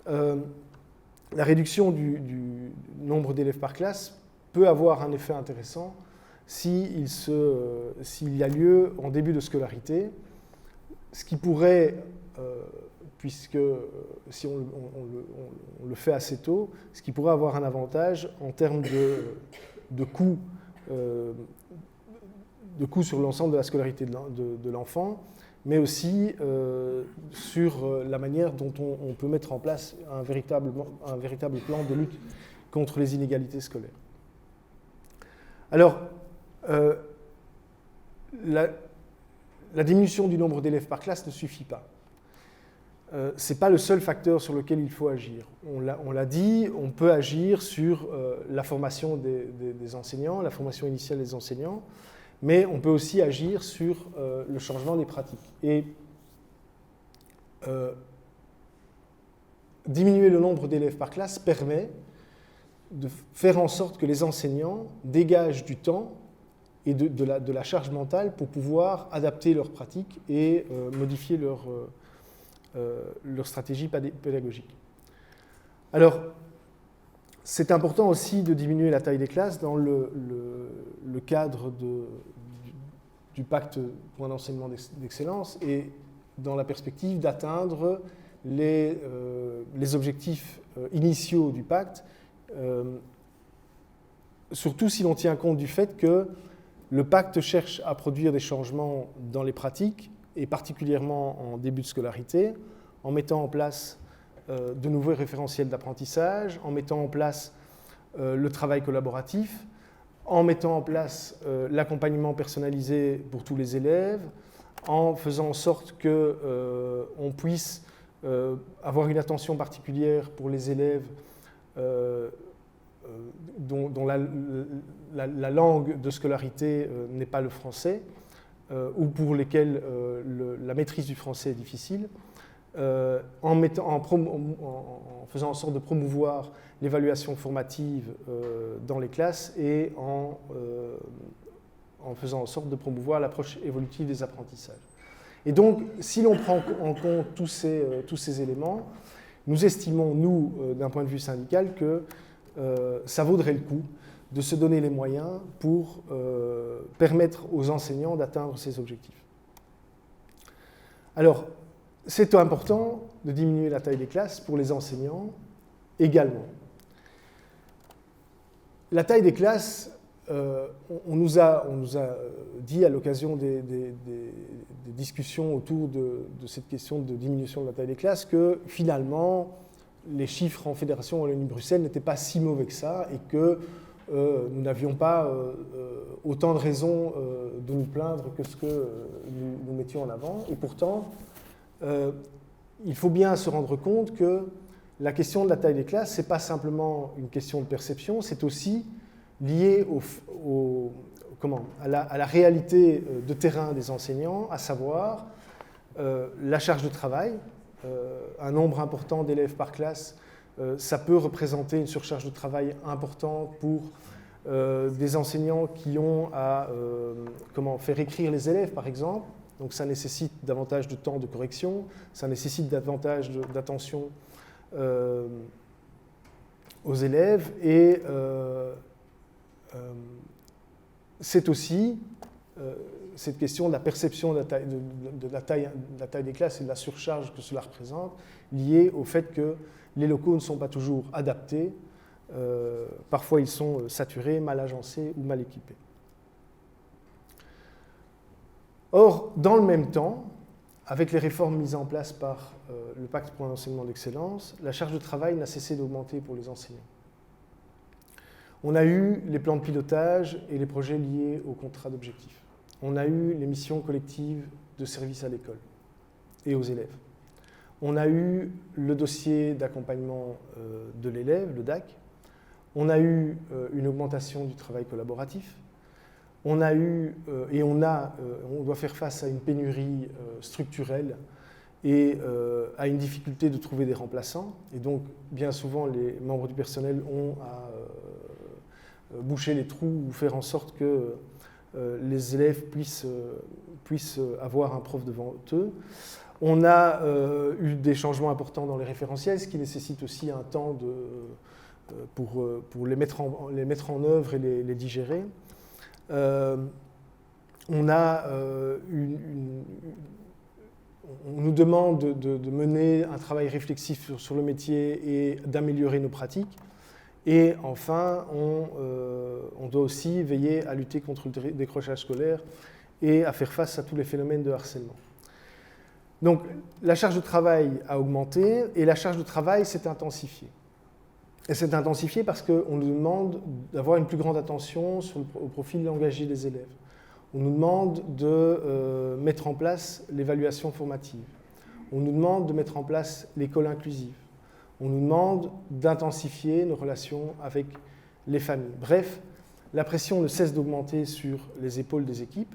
[SPEAKER 3] la réduction du nombre d'élèves par classe peut avoir un effet intéressant s'il y a lieu en début de scolarité, ce qui pourrait, puisque si on le fait assez tôt, ce qui pourrait avoir un avantage en termes de coût sur l'ensemble de la scolarité de l'enfant, mais aussi sur la manière dont on peut mettre en place un véritable plan de lutte contre les inégalités scolaires. Alors, la diminution du nombre d'élèves par classe ne suffit pas. Ce n'est pas le seul facteur sur lequel il faut agir. On l'a dit, on peut agir sur la formation des enseignants, la formation initiale des enseignants, mais on peut aussi agir sur le changement des pratiques. Et diminuer le nombre d'élèves par classe permet de faire en sorte que les enseignants dégagent du temps et de la charge mentale pour pouvoir adapter leurs pratiques et modifier leur stratégie pédagogique. Alors, c'est important aussi de diminuer la taille des classes dans le cadre du pacte pour un enseignement d'excellence et dans la perspective d'atteindre les objectifs initiaux du pacte, surtout si l'on tient compte du fait que le pacte cherche à produire des changements dans les pratiques, et particulièrement en début de scolarité, en mettant en place de nouveaux référentiels d'apprentissage, en mettant en place le travail collaboratif, en mettant en place l'accompagnement personnalisé pour tous les élèves, en faisant en sorte qu'on puisse avoir une attention particulière pour les élèves dont la langue de scolarité n'est pas le français, ou pour lesquels la maîtrise du français est difficile, en faisant en sorte de promouvoir l'évaluation formative dans les classes et en faisant en sorte de promouvoir l'approche évolutive des apprentissages. Et donc, si l'on prend en compte tous ces éléments, nous estimons, nous, d'un point de vue syndical, que ça vaudrait le coup de se donner les moyens pour permettre aux enseignants d'atteindre ces objectifs. Alors, c'est important de diminuer la taille des classes pour les enseignants également. La taille des classes, on nous a dit à l'occasion des discussions autour de cette question de diminution de la taille des classes que finalement, les chiffres en Fédération Wallonie-Bruxelles n'étaient pas si mauvais que ça et que nous n'avions pas autant de raisons de nous plaindre que ce que nous mettions en avant. Et pourtant, il faut bien se rendre compte que la question de la taille des classes, ce n'est pas simplement une question de perception, c'est aussi lié à la réalité de terrain des enseignants, à savoir la charge de travail. Un nombre important d'élèves par classe, ça peut représenter une surcharge de travail importante pour des enseignants qui ont à faire écrire les élèves, par exemple. Donc ça nécessite davantage de temps de correction, ça nécessite davantage d'attention aux élèves et c'est aussi cette question de la perception de la taille des classes et de la surcharge que cela représente, liée au fait que les locaux ne sont pas toujours adaptés, parfois ils sont saturés, mal agencés ou mal équipés. Or, dans le même temps, avec les réformes mises en place par le Pacte pour un enseignement d'excellence, la charge de travail n'a cessé d'augmenter pour les enseignants. On a eu les plans de pilotage et les projets liés au contrat d'objectifs. On a eu les missions collectives de service à l'école et aux élèves. On a eu le dossier d'accompagnement de l'élève, le DAC. On a eu une augmentation du travail collaboratif. On a eu, on doit faire face à une pénurie structurelle et à une difficulté de trouver des remplaçants. Et donc, bien souvent, les membres du personnel ont à boucher les trous ou faire en sorte que les élèves puissent avoir un prof devant eux. On a eu des changements importants dans les référentiels, ce qui nécessite aussi un temps pour les mettre en œuvre et les digérer. On nous demande de mener un travail réflexif sur le métier et d'améliorer nos pratiques. Et enfin, on doit aussi veiller à lutter contre le décrochage scolaire et à faire face à tous les phénomènes de harcèlement. Donc, la charge de travail a augmenté et la charge de travail s'est intensifiée. Elle s'est intensifiée parce qu'on nous demande d'avoir une plus grande attention au profil langagier des élèves. On nous demande de mettre en place l'évaluation formative. On nous demande de mettre en place l'école inclusive. On nous demande d'intensifier nos relations avec les familles. Bref, la pression ne cesse d'augmenter sur les épaules des équipes.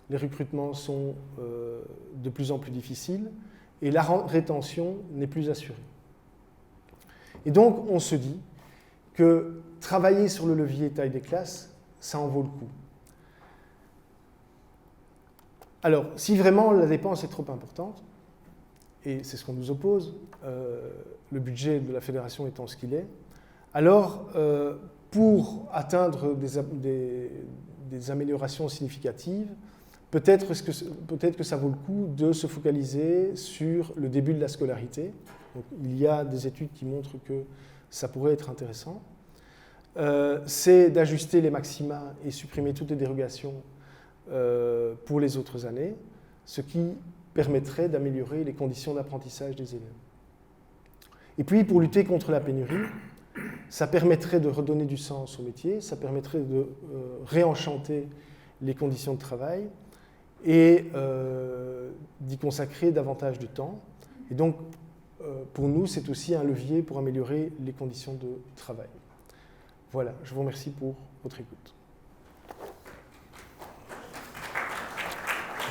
[SPEAKER 3] Les recrutements sont de plus en plus difficiles et la rétention n'est plus assurée. Et donc, on se dit que travailler sur le levier taille des classes, ça en vaut le coup. Alors, si vraiment la dépense est trop importante, et c'est ce qu'on nous oppose, le budget de la fédération étant ce qu'il est, alors pour atteindre des améliorations significatives, peut-être que ça vaut le coup de se focaliser sur le début de la scolarité. Donc, il y a des études qui montrent que ça pourrait être intéressant. C'est d'ajuster les maxima et supprimer toutes les dérogations pour les autres années, ce qui permettrait d'améliorer les conditions d'apprentissage des élèves. Et puis, pour lutter contre la pénurie, ça permettrait de redonner du sens au métier, ça permettrait de réenchanter les conditions de travail et d'y consacrer davantage de temps. Et donc, pour nous, c'est aussi un levier pour améliorer les conditions de travail. Voilà, je vous remercie pour votre écoute.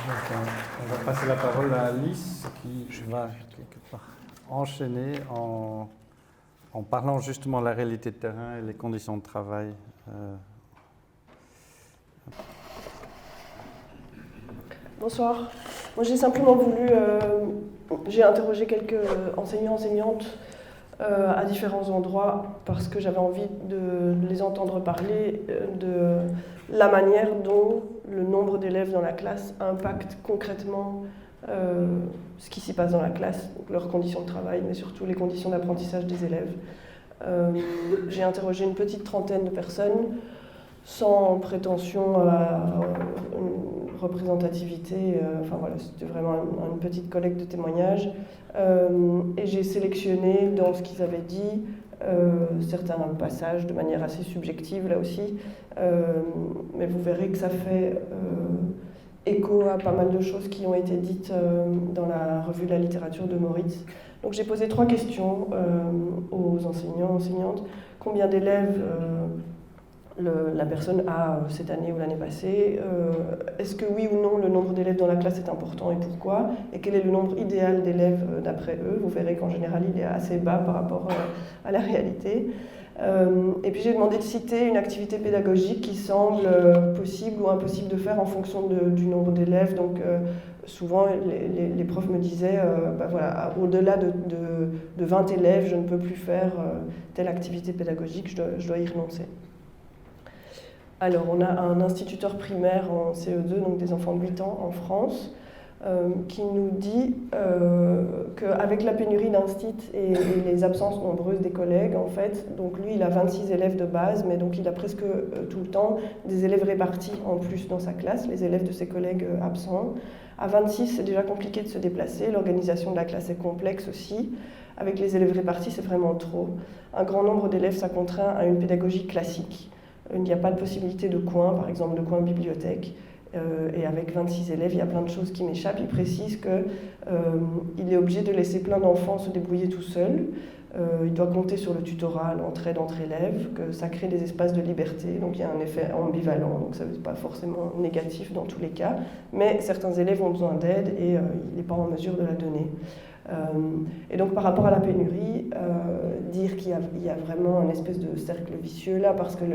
[SPEAKER 2] On va passer la parole à Alice qui va quelque part enchaîner en parlant justement de la réalité de terrain et les conditions de travail.
[SPEAKER 4] Bonsoir. Moi, j'ai simplement voulu... j'ai interrogé quelques enseignants-enseignantes à différents endroits parce que j'avais envie de les entendre parler de la manière dont le nombre d'élèves dans la classe impacte concrètement ce qui s'y passe dans la classe, leurs conditions de travail, mais surtout les conditions d'apprentissage des élèves. J'ai interrogé une petite trentaine de personnes sans prétention à une représentativité, enfin voilà, c'était vraiment une petite collecte de témoignages. Et j'ai sélectionné dans ce qu'ils avaient dit certains passages de manière assez subjective là aussi, mais vous verrez que ça fait écho à pas mal de choses qui ont été dites dans la revue de la littérature de Moritz. Donc j'ai posé 3 questions aux enseignants, enseignantes. Combien d'élèves la personne a cette année ou l'année passée? Est-ce que oui ou non le nombre d'élèves dans la classe est important et pourquoi? Et quel est le nombre idéal d'élèves d'après eux? Vous verrez qu'en général il est assez bas par rapport à la réalité. Et puis j'ai demandé de citer une activité pédagogique qui semble possible ou impossible de faire en fonction du nombre d'élèves. Donc souvent les profs me disaient bah voilà, au-delà de 20 élèves, je ne peux plus faire telle activité pédagogique, je dois y renoncer. Alors, on a un instituteur primaire en CE2, donc des enfants de 8 ans en France, qui nous dit qu'avec la pénurie d'instit et les absences nombreuses des collègues, en fait, donc lui, il a 26 élèves de base, mais donc il a presque tout le temps des élèves répartis en plus dans sa classe, les élèves de ses collègues absents. À 26, c'est déjà compliqué de se déplacer, l'organisation de la classe est complexe aussi. Avec les élèves répartis, c'est vraiment trop. Un grand nombre d'élèves, ça contraint à une pédagogie classique. Il n'y a pas de possibilité de coin, par exemple de coin bibliothèque. Et avec 26 élèves, il y a plein de choses qui m'échappent. Il précise qu'il est obligé de laisser plein d'enfants se débrouiller tout seuls. Il doit compter sur le tutorat, l'entraide entre élèves, que ça crée des espaces de liberté. Donc il y a un effet ambivalent, donc ça n'est pas forcément négatif dans tous les cas. Mais certains élèves ont besoin d'aide et il n'est pas en mesure de la donner. Et donc par rapport à la pénurie, dire qu'il y a vraiment un espèce de cercle vicieux là, parce que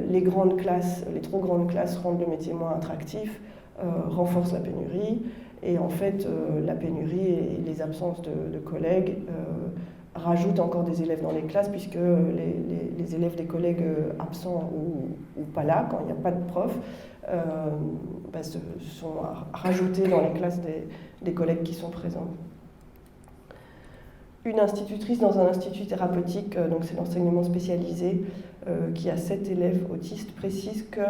[SPEAKER 4] les grandes classes, les trop grandes classes rendent le métier moins attractif, renforce la pénurie, et en fait la pénurie et les absences de collègues rajoutent encore des élèves dans les classes, puisque les élèves des collègues absents ou pas là, quand il n'y a pas de prof, sont rajoutés dans les classes des collègues qui sont présents. Une institutrice dans un institut thérapeutique, donc c'est l'enseignement spécialisé, qui a 7 élèves autistes, précise que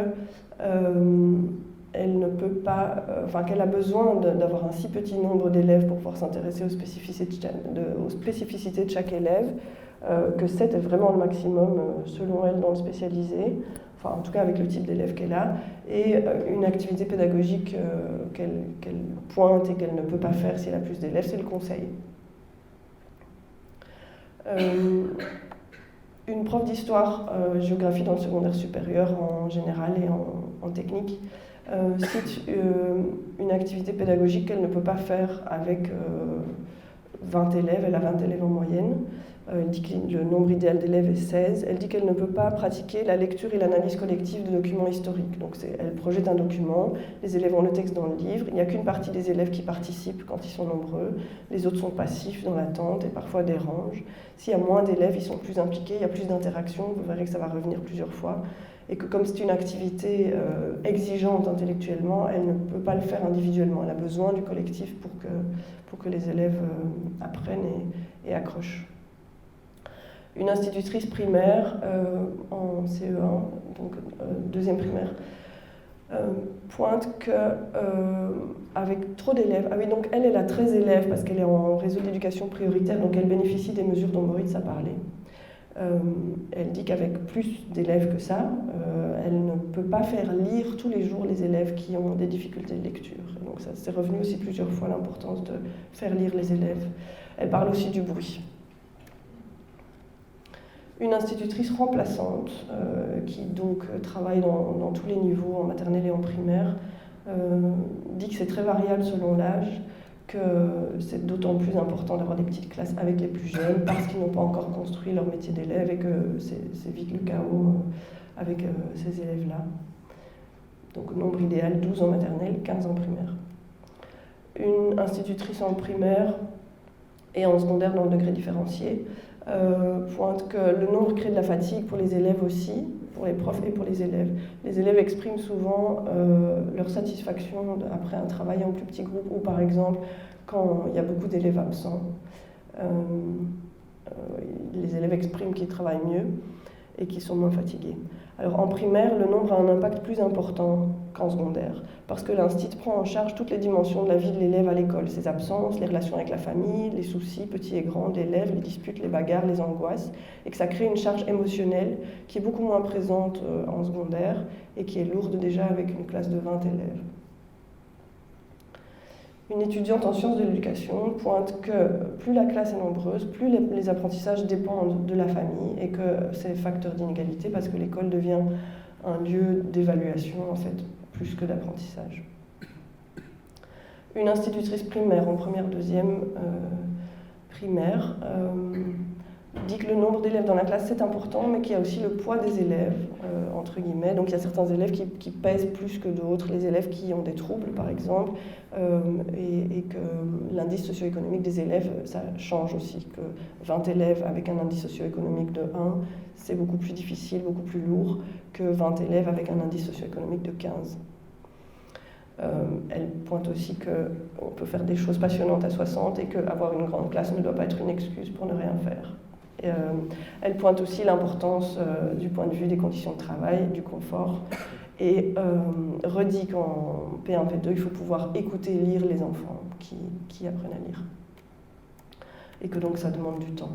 [SPEAKER 4] elle ne peut pas, qu'elle a besoin d'avoir un si petit nombre d'élèves pour pouvoir s'intéresser aux spécificités de chaque élève, que 7 est vraiment le maximum, selon elle, dans le spécialisé, enfin en tout cas avec le type d'élève qu'elle a, et une activité pédagogique qu'elle pointe et qu'elle ne peut pas faire si elle a plus d'élèves, c'est le conseil. Une prof d'histoire, géographie dans le secondaire supérieur en général et en technique, cite une activité pédagogique qu'elle ne peut pas faire avec 20 élèves, elle a 20 élèves en moyenne. Elle dit que le nombre idéal d'élèves est 16. Elle dit qu'elle ne peut pas pratiquer la lecture et l'analyse collective de documents historiques. Donc elle projette un document, les élèves ont le texte dans le livre, il n'y a qu'une partie des élèves qui participent quand ils sont nombreux, les autres sont passifs dans l'attente et parfois dérangent. S'il y a moins d'élèves, ils sont plus impliqués, il y a plus d'interactions, vous verrez que ça va revenir plusieurs fois. Et que comme c'est une activité exigeante intellectuellement, elle ne peut pas le faire individuellement. Elle a besoin du collectif pour que les élèves apprennent et accrochent. Une institutrice primaire en CE1, donc deuxième primaire, pointe qu'avec trop d'élèves, ah oui, donc elle a 13 élèves parce qu'elle est en réseau d'éducation prioritaire, donc elle bénéficie des mesures dont Moritz a parlé. Elle dit qu'avec plus d'élèves que ça, elle ne peut pas faire lire tous les jours les élèves qui ont des difficultés de lecture. Et donc ça c'est revenu aussi plusieurs fois, l'importance de faire lire les élèves. Elle parle aussi du bruit. Une institutrice remplaçante qui donc travaille dans tous les niveaux, en maternelle et en primaire, dit que c'est très variable selon l'âge, que c'est d'autant plus important d'avoir des petites classes avec les plus jeunes parce qu'ils n'ont pas encore construit leur métier d'élève et que c'est vite le chaos avec ces élèves-là. Donc nombre idéal, 12 en maternelle, 15 en primaire. Une institutrice en primaire et en secondaire dans le degré différencié pointe que le nombre crée de la fatigue pour les élèves aussi, pour les profs et pour les élèves. Les élèves expriment souvent leur satisfaction après un travail en plus petit groupe ou par exemple quand il y a beaucoup d'élèves absents. Les élèves expriment qu'ils travaillent mieux et qu'ils sont moins fatigués. Alors en primaire, le nombre a un impact plus important qu'en secondaire, parce que l'institut prend en charge toutes les dimensions de la vie de l'élève à l'école, ses absences, les relations avec la famille, les soucis petits et grands de l'élève, les disputes, les bagarres, les angoisses, et que ça crée une charge émotionnelle qui est beaucoup moins présente en secondaire et qui est lourde déjà avec une classe de 20 élèves. Une étudiante en sciences de l'éducation pointe que plus la classe est nombreuse, plus les apprentissages dépendent de la famille et que c'est facteur d'inégalité parce que l'école devient un lieu d'évaluation en fait, plus que d'apprentissage. Une institutrice primaire en première, deuxième primaire dit que le nombre d'élèves dans la classe c'est important, mais qu'il y a aussi le poids des élèves, entre guillemets. Donc il y a certains élèves qui pèsent plus que d'autres, les élèves qui ont des troubles par exemple, et que l'indice socio-économique des élèves, ça change aussi, que 20 élèves avec un indice socio-économique de 1, c'est beaucoup plus difficile, beaucoup plus lourd que 20 élèves avec un indice socio-économique de 15. Elle pointe aussi qu'on peut faire des choses passionnantes à 60 et qu'avoir une grande classe ne doit pas être une excuse pour ne rien faire. Elle pointe aussi l'importance du point de vue des conditions de travail, du confort, et redit qu'en P1, P2, il faut pouvoir écouter et lire les enfants qui apprennent à lire. Et que donc ça demande du temps.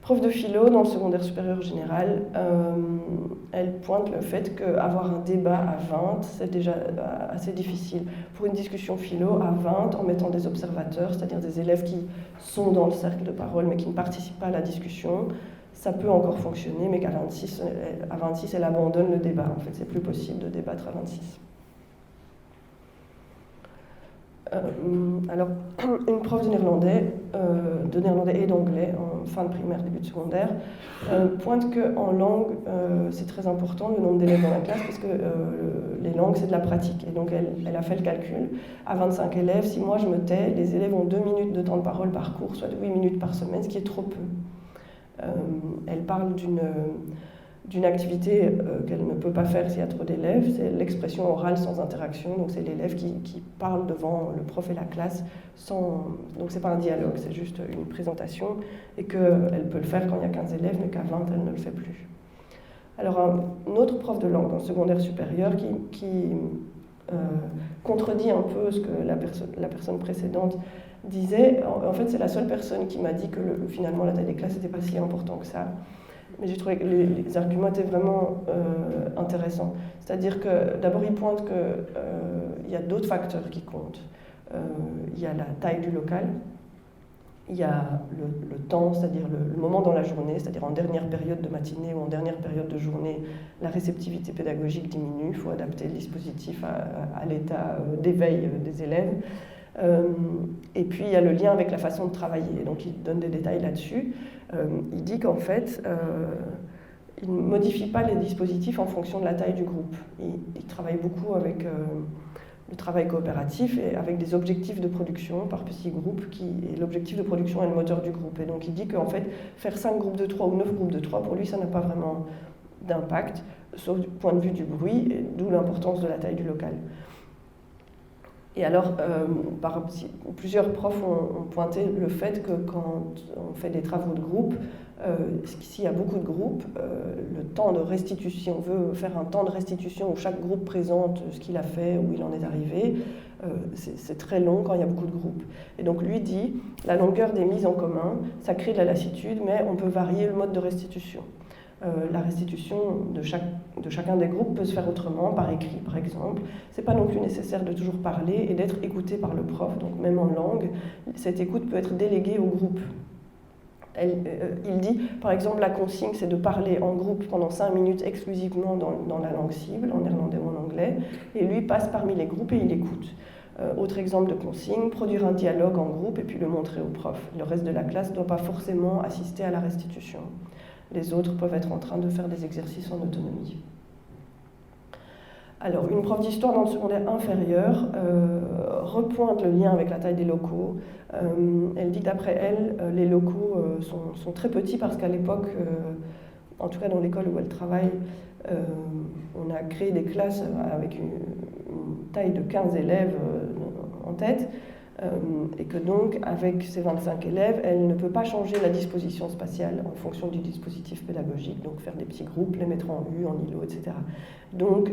[SPEAKER 4] Prof de philo dans le secondaire supérieur général, elle pointe le fait qu'avoir un débat à 20, c'est déjà assez difficile. Pour une discussion philo, à 20, en mettant des observateurs, c'est-à-dire des élèves qui sont dans le cercle de parole mais qui ne participent pas à la discussion, ça peut encore fonctionner, mais qu'à 26, elle abandonne le débat. En fait, c'est plus possible de débattre à 26. Alors, une prof de néerlandais et d'anglais en fin de primaire, début de secondaire, pointe qu'en langue, c'est très important le nombre d'élèves dans la classe, parce que les langues, c'est de la pratique. Et donc, elle a fait le calcul. À 25 élèves, si moi je me tais, les élèves ont 2 minutes de temps de parole par cours, soit 8 minutes par semaine, ce qui est trop peu. Elle parle d'une activité qu'elle ne peut pas faire s'il y a trop d'élèves, c'est l'expression orale sans interaction, donc c'est l'élève qui parle devant le prof et la classe, donc c'est pas un dialogue, c'est juste une présentation, et qu'elle peut le faire quand il y a 15 élèves, mais qu'à 20, elle ne le fait plus. Alors un autre prof de langue en secondaire supérieur qui contredit un peu ce que la personne précédente disait, en fait c'est la seule personne qui m'a dit que finalement la taille des classes n'était pas si important que ça. Mais j'ai trouvé que les arguments étaient vraiment intéressants. C'est-à-dire que d'abord, il pointe qu'il y a d'autres facteurs qui comptent. Il y a la taille du local, il y a le temps, c'est-à-dire le moment dans la journée, c'est-à-dire en dernière période de matinée ou en dernière période de journée, la réceptivité pédagogique diminue, il faut adapter le dispositif à l'état d'éveil des élèves. Et puis il y a le lien avec la façon de travailler, donc il donne des détails là-dessus. Il dit qu'en fait, il ne modifie pas les dispositifs en fonction de la taille du groupe. Il travaille beaucoup avec le travail coopératif et avec des objectifs de production par petits groupes, et l'objectif de production est le moteur du groupe. Et donc il dit qu'en fait, faire 5 groupes de 3 ou 9 groupes de 3, pour lui, ça n'a pas vraiment d'impact, sauf du point de vue du bruit, d'où l'importance de la taille du local. Et alors, plusieurs profs ont pointé le fait que quand on fait des travaux de groupe, s'il y a beaucoup de groupes, le temps de restitution, si on veut faire un temps de restitution où chaque groupe présente ce qu'il a fait, où il en est arrivé, c'est très long quand il y a beaucoup de groupes. Et donc lui dit, la longueur des mises en commun, ça crée de la lassitude, mais on peut varier le mode de restitution. La restitution de chacun des groupes peut se faire autrement, par écrit par exemple. C'est pas non plus nécessaire de toujours parler et d'être écouté par le prof, donc même en langue, cette écoute peut être déléguée au groupe. Il dit, par exemple, la consigne, c'est de parler en groupe pendant 5 minutes exclusivement dans la langue cible, en néerlandais ou en anglais, et lui passe parmi les groupes et il écoute. Autre exemple de consigne, produire un dialogue en groupe et puis le montrer au prof. Le reste de la classe ne doit pas forcément assister à la restitution. Les autres peuvent être en train de faire des exercices en autonomie. Alors, une prof d'histoire dans le secondaire inférieur repointe le lien avec la taille des locaux. Elle dit que d'après elle, les locaux sont très petits parce qu'à l'époque, en tout cas dans l'école où elle travaille, on a créé des classes avec une taille de 15 élèves en tête. Et que donc, avec ces 25 élèves, elle ne peut pas changer la disposition spatiale en fonction du dispositif pédagogique, donc faire des petits groupes, les mettre en U, en îlot, etc. Donc,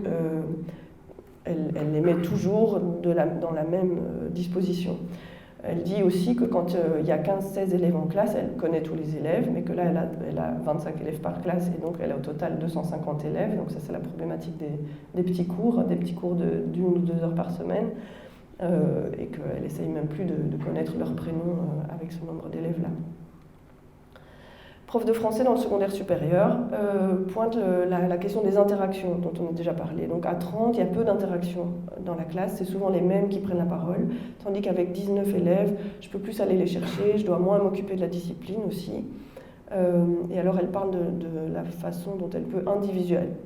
[SPEAKER 4] elle les met toujours dans la même disposition. Elle dit aussi que quand il y a 15-16 élèves en classe, elle connaît tous les élèves, mais que là, elle a 25 élèves par classe, et donc elle a au total 250 élèves. Donc ça, c'est la problématique des petits cours d'1 ou 2 heures par semaine. Et qu'elle essaye même plus de connaître leur prénom avec ce nombre d'élèves-là. Prof de français dans le secondaire supérieur pointe la question des interactions dont on a déjà parlé. Donc à 30, il y a peu d'interactions dans la classe, c'est souvent les mêmes qui prennent la parole, tandis qu'avec 19 élèves, je peux plus aller les chercher, je dois moins m'occuper de la discipline aussi. Et alors elle parle de la façon dont elle peut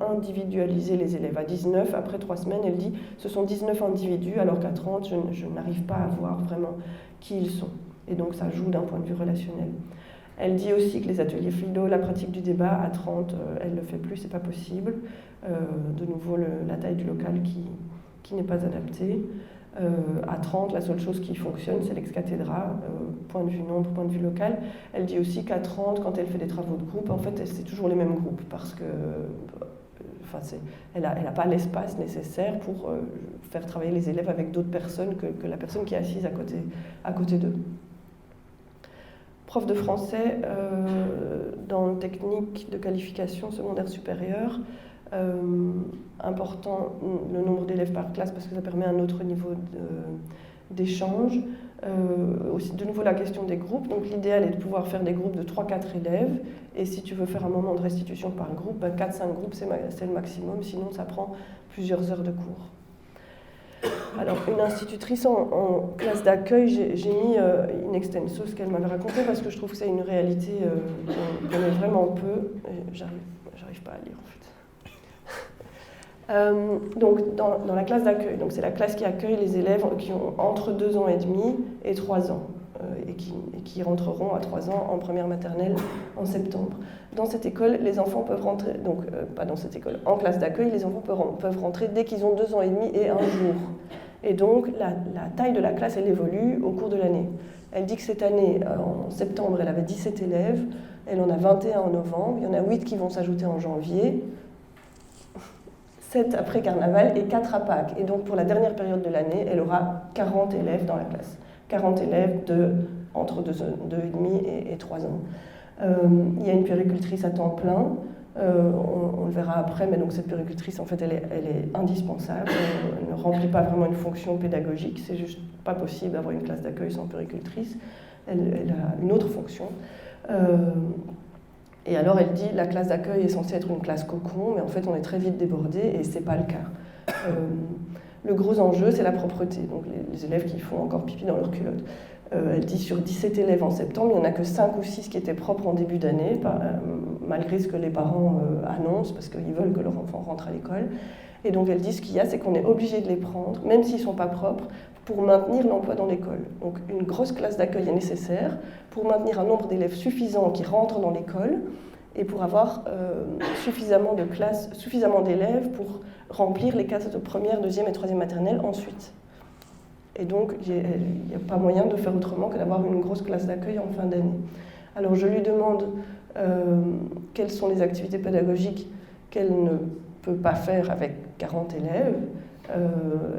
[SPEAKER 4] individualiser les élèves. À 19, après 3 semaines, elle dit ce sont 19 individus, alors qu'à 30, je n'arrive pas à voir vraiment qui ils sont. Et donc ça joue d'un point de vue relationnel. Elle dit aussi que les ateliers philo, la pratique du débat, à 30, elle ne le fait plus, c'est pas possible. De nouveau, la taille du local qui n'est pas adaptée. À 30, la seule chose qui fonctionne, c'est l'ex-cathédra, point de vue nombre, point de vue local. Elle dit aussi qu'à 30, quand elle fait des travaux de groupe, en fait, c'est toujours les mêmes groupes, parce que elle n'a pas l'espace nécessaire pour faire travailler les élèves avec d'autres personnes que la personne qui est assise à côté d'eux. Prof de français dans une technique de qualification secondaire supérieure, important le nombre d'élèves par classe parce que ça permet un autre niveau d'échange. Aussi, de nouveau la question des groupes. Donc l'idéal est de pouvoir faire des groupes de 3-4 élèves. Et si tu veux faire un moment de restitution par groupe, 4-5 groupes c'est le maximum, sinon ça prend plusieurs heures de cours. Alors, une institutrice en classe d'accueil, j'ai mis in extenso ce qu'elle m'avait raconté parce que je trouve que c'est une réalité qu'on connaît vraiment peu. J'arrive pas à lire en fait. Donc, dans la classe d'accueil, c'est la classe qui accueille les élèves qui ont entre 2 ans et demi et 3 ans et qui rentreront à 3 ans en première maternelle en septembre. Dans cette école, les enfants peuvent rentrer, pas dans cette école, en classe d'accueil, les enfants peuvent rentrer dès qu'ils ont 2 ans et demi et 1 jour. Et donc, la taille de la classe, elle évolue au cours de l'année. Elle dit que cette année, en septembre, elle avait 17 élèves, elle en a 21 en novembre, il y en a 8 qui vont s'ajouter en janvier, 7 après Carnaval et 4 à Pâques. Et donc, pour la dernière période de l'année, elle aura 40 élèves dans la classe. 40 élèves entre 2,5 et 3 ans. Il y a une puéricultrice à temps plein, on le verra après, mais donc cette puéricultrice, en fait, elle est indispensable. Elle ne remplit pas vraiment une fonction pédagogique, c'est juste pas possible d'avoir une classe d'accueil sans puéricultrice. Elle a une autre fonction. Et alors elle dit, la classe d'accueil est censée être une classe cocon, mais en fait on est très vite débordé et c'est pas le cas. Le gros enjeu, c'est la propreté, donc les élèves qui font encore pipi dans leur culotte. Elle dit sur 17 élèves en septembre, il n'y en a que 5 ou 6 qui étaient propres en début d'année, malgré ce que les parents annoncent, parce qu'ils veulent que leur enfant rentre à l'école. Et donc elle dit, ce qu'il y a, c'est qu'on est obligé de les prendre, même s'ils ne sont pas propres, pour maintenir l'emploi dans l'école. Donc une grosse classe d'accueil est nécessaire pour maintenir un nombre d'élèves suffisant qui rentrent dans l'école et pour avoir suffisamment de classes, suffisamment d'élèves pour remplir les classes de première, deuxième et troisième maternelle ensuite. Et donc, il n'y a pas moyen de faire autrement que d'avoir une grosse classe d'accueil en fin d'année. Alors, je lui demande quelles sont les activités pédagogiques qu'elle ne peut pas faire avec 40 élèves,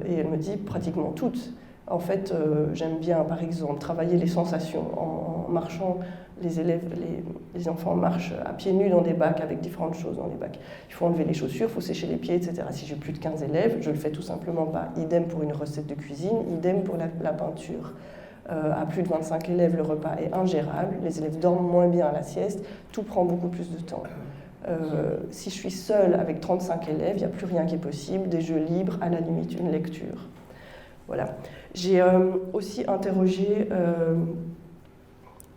[SPEAKER 4] et elle me dit pratiquement toutes. En fait, j'aime bien, par exemple, travailler les sensations. En marchant, les enfants marchent à pieds nus dans des bacs avec différentes choses dans les bacs. Il faut enlever les chaussures, il faut sécher les pieds, etc. Si j'ai plus de 15 élèves, je ne le fais tout simplement pas. Idem pour une recette de cuisine, idem pour la peinture. À plus de 25 élèves, le repas est ingérable, les élèves dorment moins bien à la sieste, tout prend beaucoup plus de temps. Si je suis seule avec 35 élèves, il n'y a plus rien qui est possible, des jeux libres, à la limite une lecture. Voilà. J'ai aussi interrogé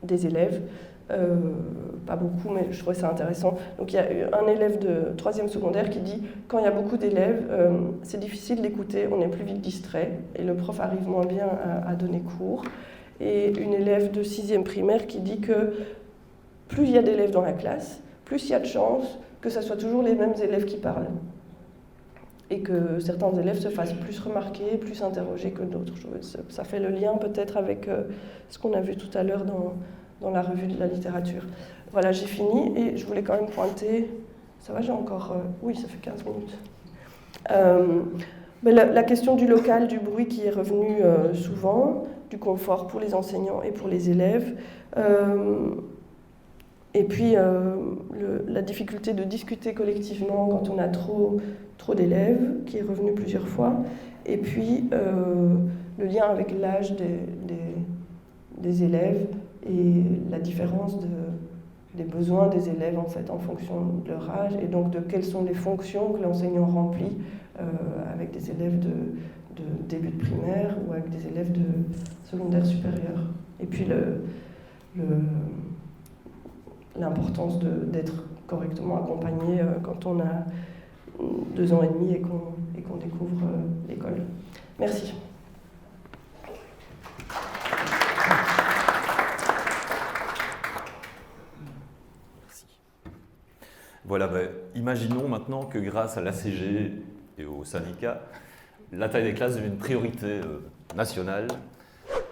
[SPEAKER 4] des élèves, pas beaucoup, mais je trouvais ça intéressant. Donc il y a un élève de 3e secondaire qui dit « Quand il y a beaucoup d'élèves, c'est difficile d'écouter, on est plus vite distrait, et le prof arrive moins bien à donner cours. » Et une élève de 6e primaire qui dit que plus il y a d'élèves dans la classe, plus il y a de chances que ce soit toujours les mêmes élèves qui parlent. Et que certains élèves se fassent plus remarquer, plus interroger que d'autres. Ça fait le lien peut-être avec ce qu'on a vu tout à l'heure dans la revue de la littérature. Voilà, j'ai fini et je voulais quand même pointer... Ça va, j'ai encore... oui, ça fait 15 minutes. Mais la question du local, du bruit qui est revenue souvent, du confort pour les enseignants et pour les élèves. Et puis, la difficulté de discuter collectivement quand on a trop d'élèves, qui est revenu plusieurs fois. Et puis, le lien avec l'âge des élèves et la différence des besoins des élèves, en fait, en fonction de leur âge, et donc de quelles sont les fonctions que l'enseignant remplit avec des élèves de début de primaire ou avec des élèves de secondaire supérieur. Et puis, l'importance d'être correctement accompagné quand on a 2 ans et demi et qu'on découvre l'école. Merci.
[SPEAKER 5] Merci. Voilà, imaginons maintenant que grâce à l'ACG et au syndicat, la taille des classes devient une priorité nationale.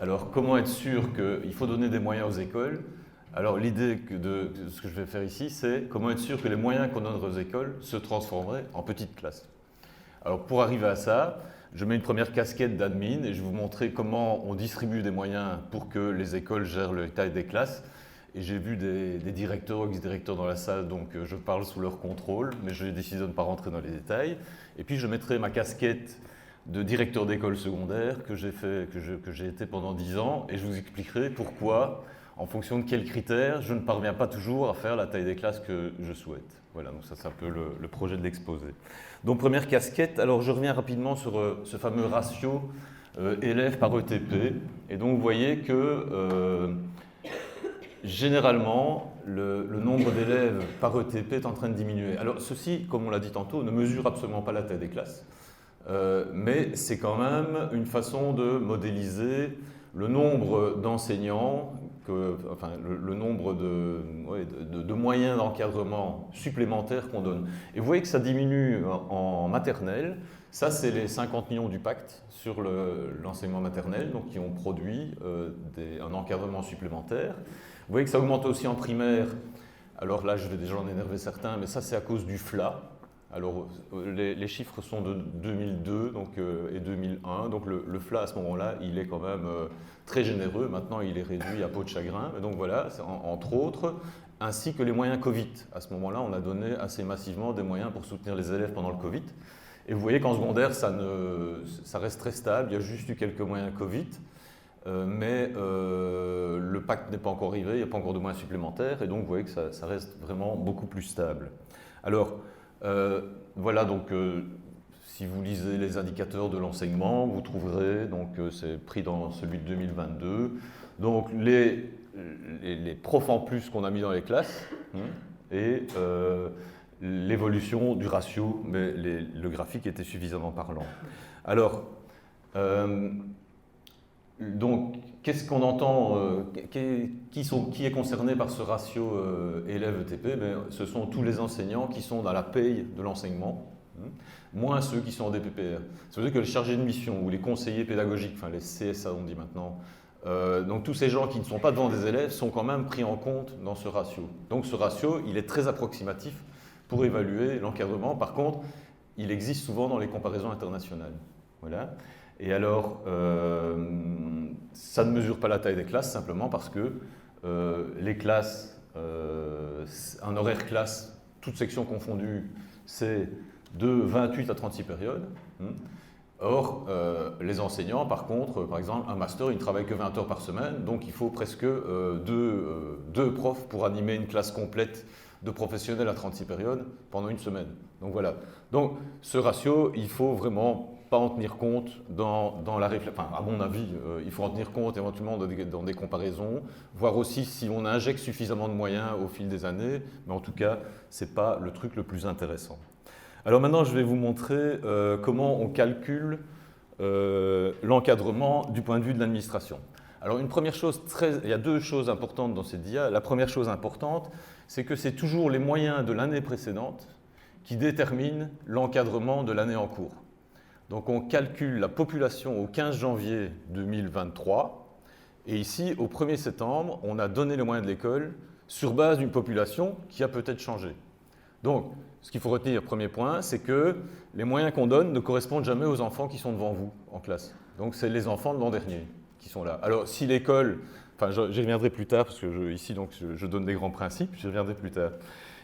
[SPEAKER 5] Alors comment être sûr qu'il faut donner des moyens aux écoles ? Alors l'idée de ce que je vais faire ici, c'est comment être sûr que les moyens qu'on donne aux écoles se transformeraient en petites classes. Alors pour arriver à ça, je mets une première casquette d'admin et je vais vous montrer comment on distribue des moyens pour que les écoles gèrent la taille des classes. Et j'ai vu des directeurs ou ex-directeurs dans la salle, donc je parle sous leur contrôle, mais j'ai décidé de ne pas rentrer dans les détails. Et puis je mettrai ma casquette de directeur d'école secondaire que j'ai été pendant 10 ans et je vous expliquerai pourquoi en fonction de quels critères je ne parviens pas toujours à faire la taille des classes que je souhaite. Voilà, donc ça c'est un peu le projet de l'exposé. Donc première casquette, alors je reviens rapidement sur ce fameux ratio élèves par ETP. Et donc vous voyez que généralement, le nombre d'élèves par ETP est en train de diminuer. Alors ceci, comme on l'a dit tantôt, ne mesure absolument pas la taille des classes, mais c'est quand même une façon de modéliser le nombre d'enseignants, enfin le nombre de moyens d'encadrement supplémentaires qu'on donne. Et vous voyez que ça diminue en maternelle. Ça, c'est les 50 millions du pacte sur l'enseignement maternel, donc qui ont produit un encadrement supplémentaire. Vous voyez que ça augmente aussi en primaire. Alors là, je vais déjà en énerver certains, mais ça, c'est à cause du FLA. Alors, les chiffres sont de 2002 et 2001. Donc, le FLA, à ce moment-là, il est quand même très généreux. Maintenant, il est réduit à peau de chagrin. Et donc, voilà, entre autres, ainsi que les moyens Covid. À ce moment-là, on a donné assez massivement des moyens pour soutenir les élèves pendant le Covid. Et vous voyez qu'en secondaire, ça reste très stable. Il y a juste eu quelques moyens Covid. Mais le pacte n'est pas encore arrivé, il n'y a pas encore de moyens supplémentaires, et donc vous voyez que ça reste vraiment beaucoup plus stable. Alors, voilà, donc si vous lisez les indicateurs de l'enseignement, vous trouverez, donc c'est pris dans celui de 2022, donc les profs en plus qu'on a mis dans les classes, et l'évolution du ratio, mais le graphique était suffisamment parlant. Alors, donc, qu'est-ce qu'on entend, qui est concerné par ce ratio élève-ETP? Ce sont tous les enseignants qui sont dans la paye de l'enseignement, moins ceux qui sont en DPPR. Ça veut dire que les chargés de mission ou les conseillers pédagogiques, enfin les CSA on dit maintenant, donc tous ces gens qui ne sont pas devant des élèves sont quand même pris en compte dans ce ratio. Donc ce ratio, il est très approximatif pour évaluer l'encadrement. Par contre, il existe souvent dans les comparaisons internationales. Voilà. Et alors, ça ne mesure pas la taille des classes simplement parce que les classes, un horaire classe, toutes sections confondues, c'est de 28 à 36 périodes. Or, les enseignants, par contre, par exemple, un master, ils ne travaillent que 20 heures par semaine, donc il faut presque deux profs pour animer une classe complète de professionnels à 36 périodes pendant une semaine. Donc voilà. Donc ce ratio, il faut vraiment pas en tenir compte dans la réflexion. Enfin, à mon avis, il faut en tenir compte éventuellement dans des comparaisons, voir aussi si on injecte suffisamment de moyens au fil des années, mais en tout cas, ce n'est pas le truc le plus intéressant. Alors maintenant, je vais vous montrer comment on calcule l'encadrement du point de vue de l'administration. Alors une première chose, il y a deux choses importantes dans cette dia. La première chose importante, c'est que c'est toujours les moyens de l'année précédente qui déterminent l'encadrement de l'année en cours. Donc on calcule la population au 15 janvier 2023, et ici, au 1er septembre, on a donné les moyens de l'école sur base d'une population qui a peut-être changé. Donc, ce qu'il faut retenir, premier point, c'est que les moyens qu'on donne ne correspondent jamais aux enfants qui sont devant vous en classe. Donc c'est les enfants de l'an dernier qui sont là. Alors si l'école, enfin j'y reviendrai plus tard, parce que ici donc, je donne des grands principes, j'y reviendrai plus tard.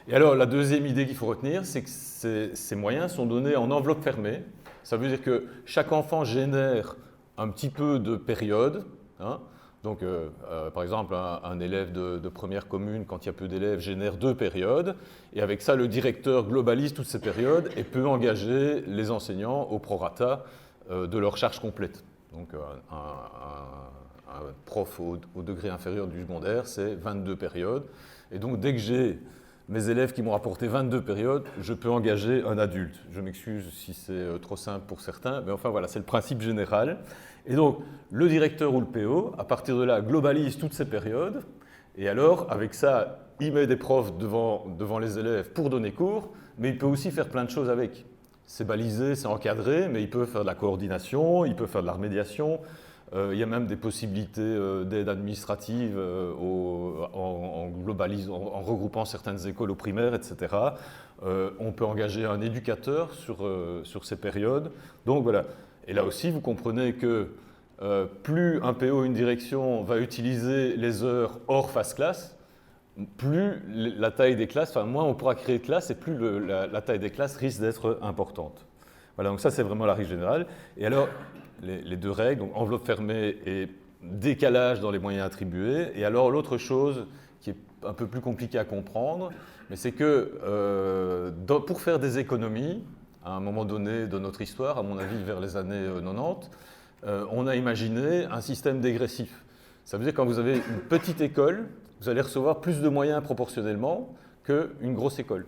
[SPEAKER 5] Et alors la deuxième idée qu'il faut retenir, c'est que ces moyens sont donnés en enveloppe fermée. Ça veut dire que chaque enfant génère un petit peu de période. Donc, par exemple, un élève de première commune, quand il y a peu d'élèves, génère 2 périodes. Et avec ça, le directeur globalise toutes ces périodes et peut engager les enseignants au prorata de leur charge complète. Donc, un prof au degré inférieur du secondaire, c'est 22 périodes. Et donc, dès que j'ai mes élèves qui m'ont rapporté 22 périodes, je peux engager un adulte. Je m'excuse si c'est trop simple pour certains, mais enfin voilà, c'est le principe général. Et donc, le directeur ou le PO, à partir de là, globalise toutes ces périodes, et alors, avec ça, il met des profs devant les élèves pour donner cours, mais il peut aussi faire plein de choses avec. C'est balisé, c'est encadré, mais il peut faire de la coordination, il peut faire de la remédiation. Il y a même des possibilités d'aide administrative en regroupant certaines écoles au primaire, etc. On peut engager un éducateur sur ces périodes. Donc voilà. Et là aussi, vous comprenez que plus un PO, une direction, va utiliser les heures hors phase classe, plus la taille des classes, enfin moins on pourra créer de classes et plus la taille des classes risque d'être importante. Voilà, donc ça c'est vraiment la règle générale. Et alors, les deux règles, donc enveloppe fermée et décalage dans les moyens attribués. Et alors l'autre chose qui est un peu plus compliquée à comprendre, mais c'est que pour faire des économies, à un moment donné de notre histoire, à mon avis vers les années 90, on a imaginé un système dégressif. Ça veut dire que quand vous avez une petite école, vous allez recevoir plus de moyens proportionnellement qu'une grosse école.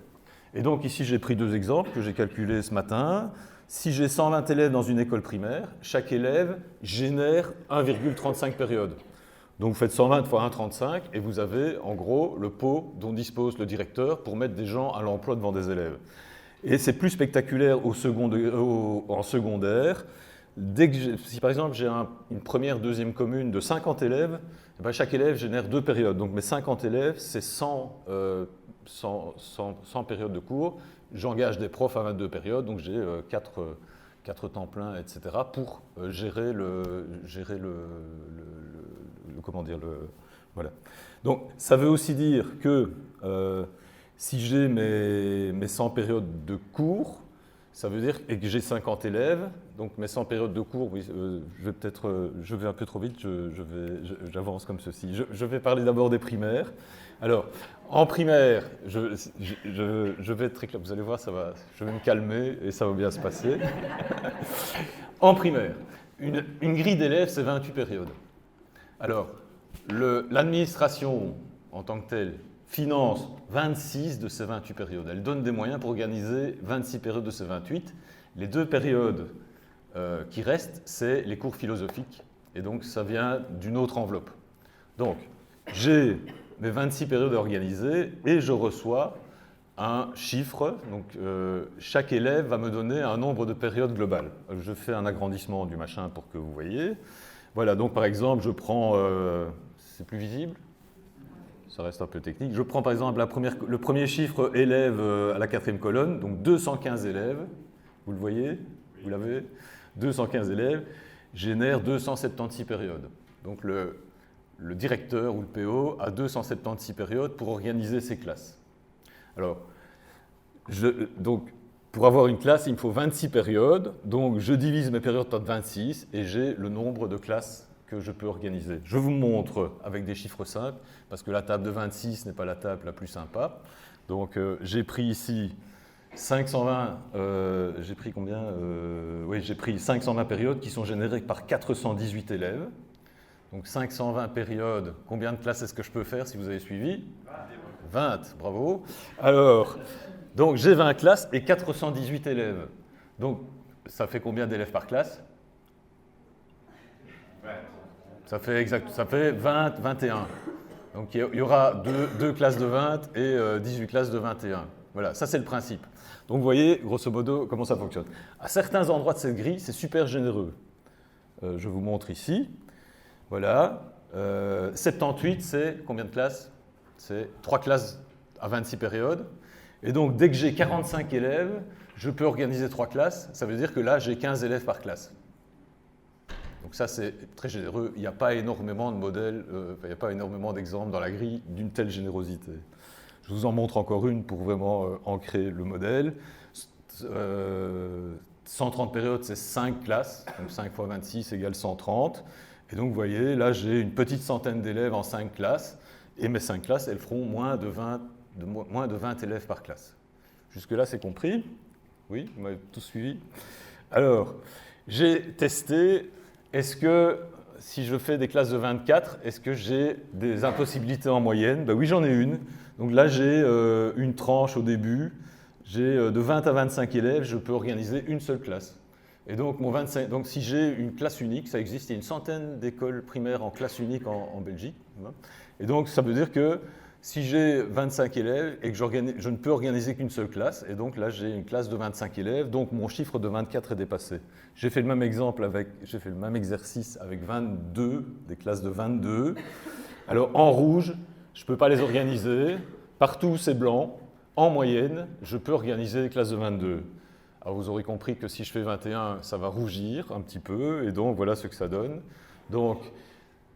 [SPEAKER 5] Et donc ici j'ai pris 2 exemples que j'ai calculés ce matin. Si j'ai 120 élèves dans une école primaire, chaque élève génère 1,35 périodes. Donc vous faites 120 fois 1,35 et vous avez en gros le pot dont dispose le directeur pour mettre des gens à l'emploi devant des élèves. Et c'est plus spectaculaire en secondaire. Si par exemple j'ai une première, deuxième commune de 50 élèves, eh bien, chaque élève génère 2 périodes. Donc mes 50 élèves, c'est 100 périodes de cours. J'engage des profs à 22 périodes, donc j'ai 4 temps pleins, etc. pour gérer voilà. Donc ça veut aussi dire que si j'ai mes 100 périodes de cours, ça veut dire et que j'ai 50 élèves, donc mes 100 périodes de cours, oui, je vais un peu trop vite, j'avance comme ceci. Je vais parler d'abord des primaires. Alors, en primaire, je vais être très clair, vous allez voir, je vais me calmer et ça va bien se passer. En primaire, une grille d'élèves, c'est 28 périodes. Alors, l'administration, en tant que telle, finance 26 de ces 28 périodes. Elle donne des moyens pour organiser 26 périodes de ces 28. Les 2 périodes qui restent, c'est les cours philosophiques. Et donc, ça vient d'une autre enveloppe. Donc, j'ai mes 26 périodes organisées et je reçois un chiffre. Donc, chaque élève va me donner un nombre de périodes globales. Je fais un agrandissement du machin pour que vous voyez. Voilà, donc par exemple, je prends... c'est plus visible ? Ça reste un peu technique. Je prends par exemple le premier chiffre élève à la 4e colonne, donc 215 élèves. Vous le voyez ? Vous l'avez ? 215 élèves génèrent 276 périodes. Donc le directeur ou le PO a 276 périodes pour organiser ses classes. Alors, donc, pour avoir une classe, il me faut 26 périodes. Donc, je divise mes périodes par 26 et j'ai le nombre de classes que je peux organiser. Je vous montre avec des chiffres simples, parce que la table de 26 n'est pas la table la plus sympa. Donc, j'ai pris ici 520, j'ai pris combien oui, j'ai pris 520 périodes qui sont générées par 418 élèves. Donc 520 périodes, combien de classes est-ce que je peux faire si vous avez suivi ? 20, bravo. Alors, donc j'ai 20 classes et 418 élèves. Donc, ça fait combien d'élèves par classe ? Ça fait 20, 21. Donc il y aura 2 classes de 20 et 18 classes de 21. Voilà, ça c'est le principe. Donc vous voyez, grosso modo, comment ça fonctionne. À certains endroits de cette grille, c'est super généreux. Je vous montre ici. Voilà. 78, c'est combien de classes ? C'est 3 classes à 26 périodes. Et donc, dès que j'ai 45 élèves, je peux organiser 3 classes. Ça veut dire que là, j'ai 15 élèves par classe. Donc ça, c'est très généreux. Il n'y a pas énormément de modèles, il n'y a pas énormément d'exemples dans la grille d'une telle générosité. Je vous en montre encore une pour vraiment ancrer le modèle. 130 périodes, c'est 5 classes. Donc 5 fois 26 égale 130. Et donc, vous voyez, là, j'ai une petite centaine d'élèves en 5 classes. Et mes 5 classes, elles feront moins de 20 élèves par classe. Jusque-là, c'est compris ? Oui, vous m'avez tous suivi ? Alors, j'ai testé, est-ce que, si je fais des classes de 24, est-ce que j'ai des impossibilités en moyenne ? Ben oui, j'en ai une. Donc là, j'ai une tranche au début. J'ai de 20 à 25 élèves, je peux organiser une seule classe. Et donc, donc si j'ai une classe unique, ça existe, il y a une centaine d'écoles primaires en classe unique en Belgique. Et donc, ça veut dire que si j'ai 25 élèves et que je ne peux organiser qu'une seule classe, et donc là, j'ai une classe de 25 élèves, donc mon chiffre de 24 est dépassé. J'ai fait le même exercice avec 22, des classes de 22. Alors, en rouge, je ne peux pas les organiser. Partout, c'est blanc. En moyenne, je peux organiser des classes de 22. Alors, vous aurez compris que si je fais 21, ça va rougir un petit peu, et donc voilà ce que ça donne. Donc,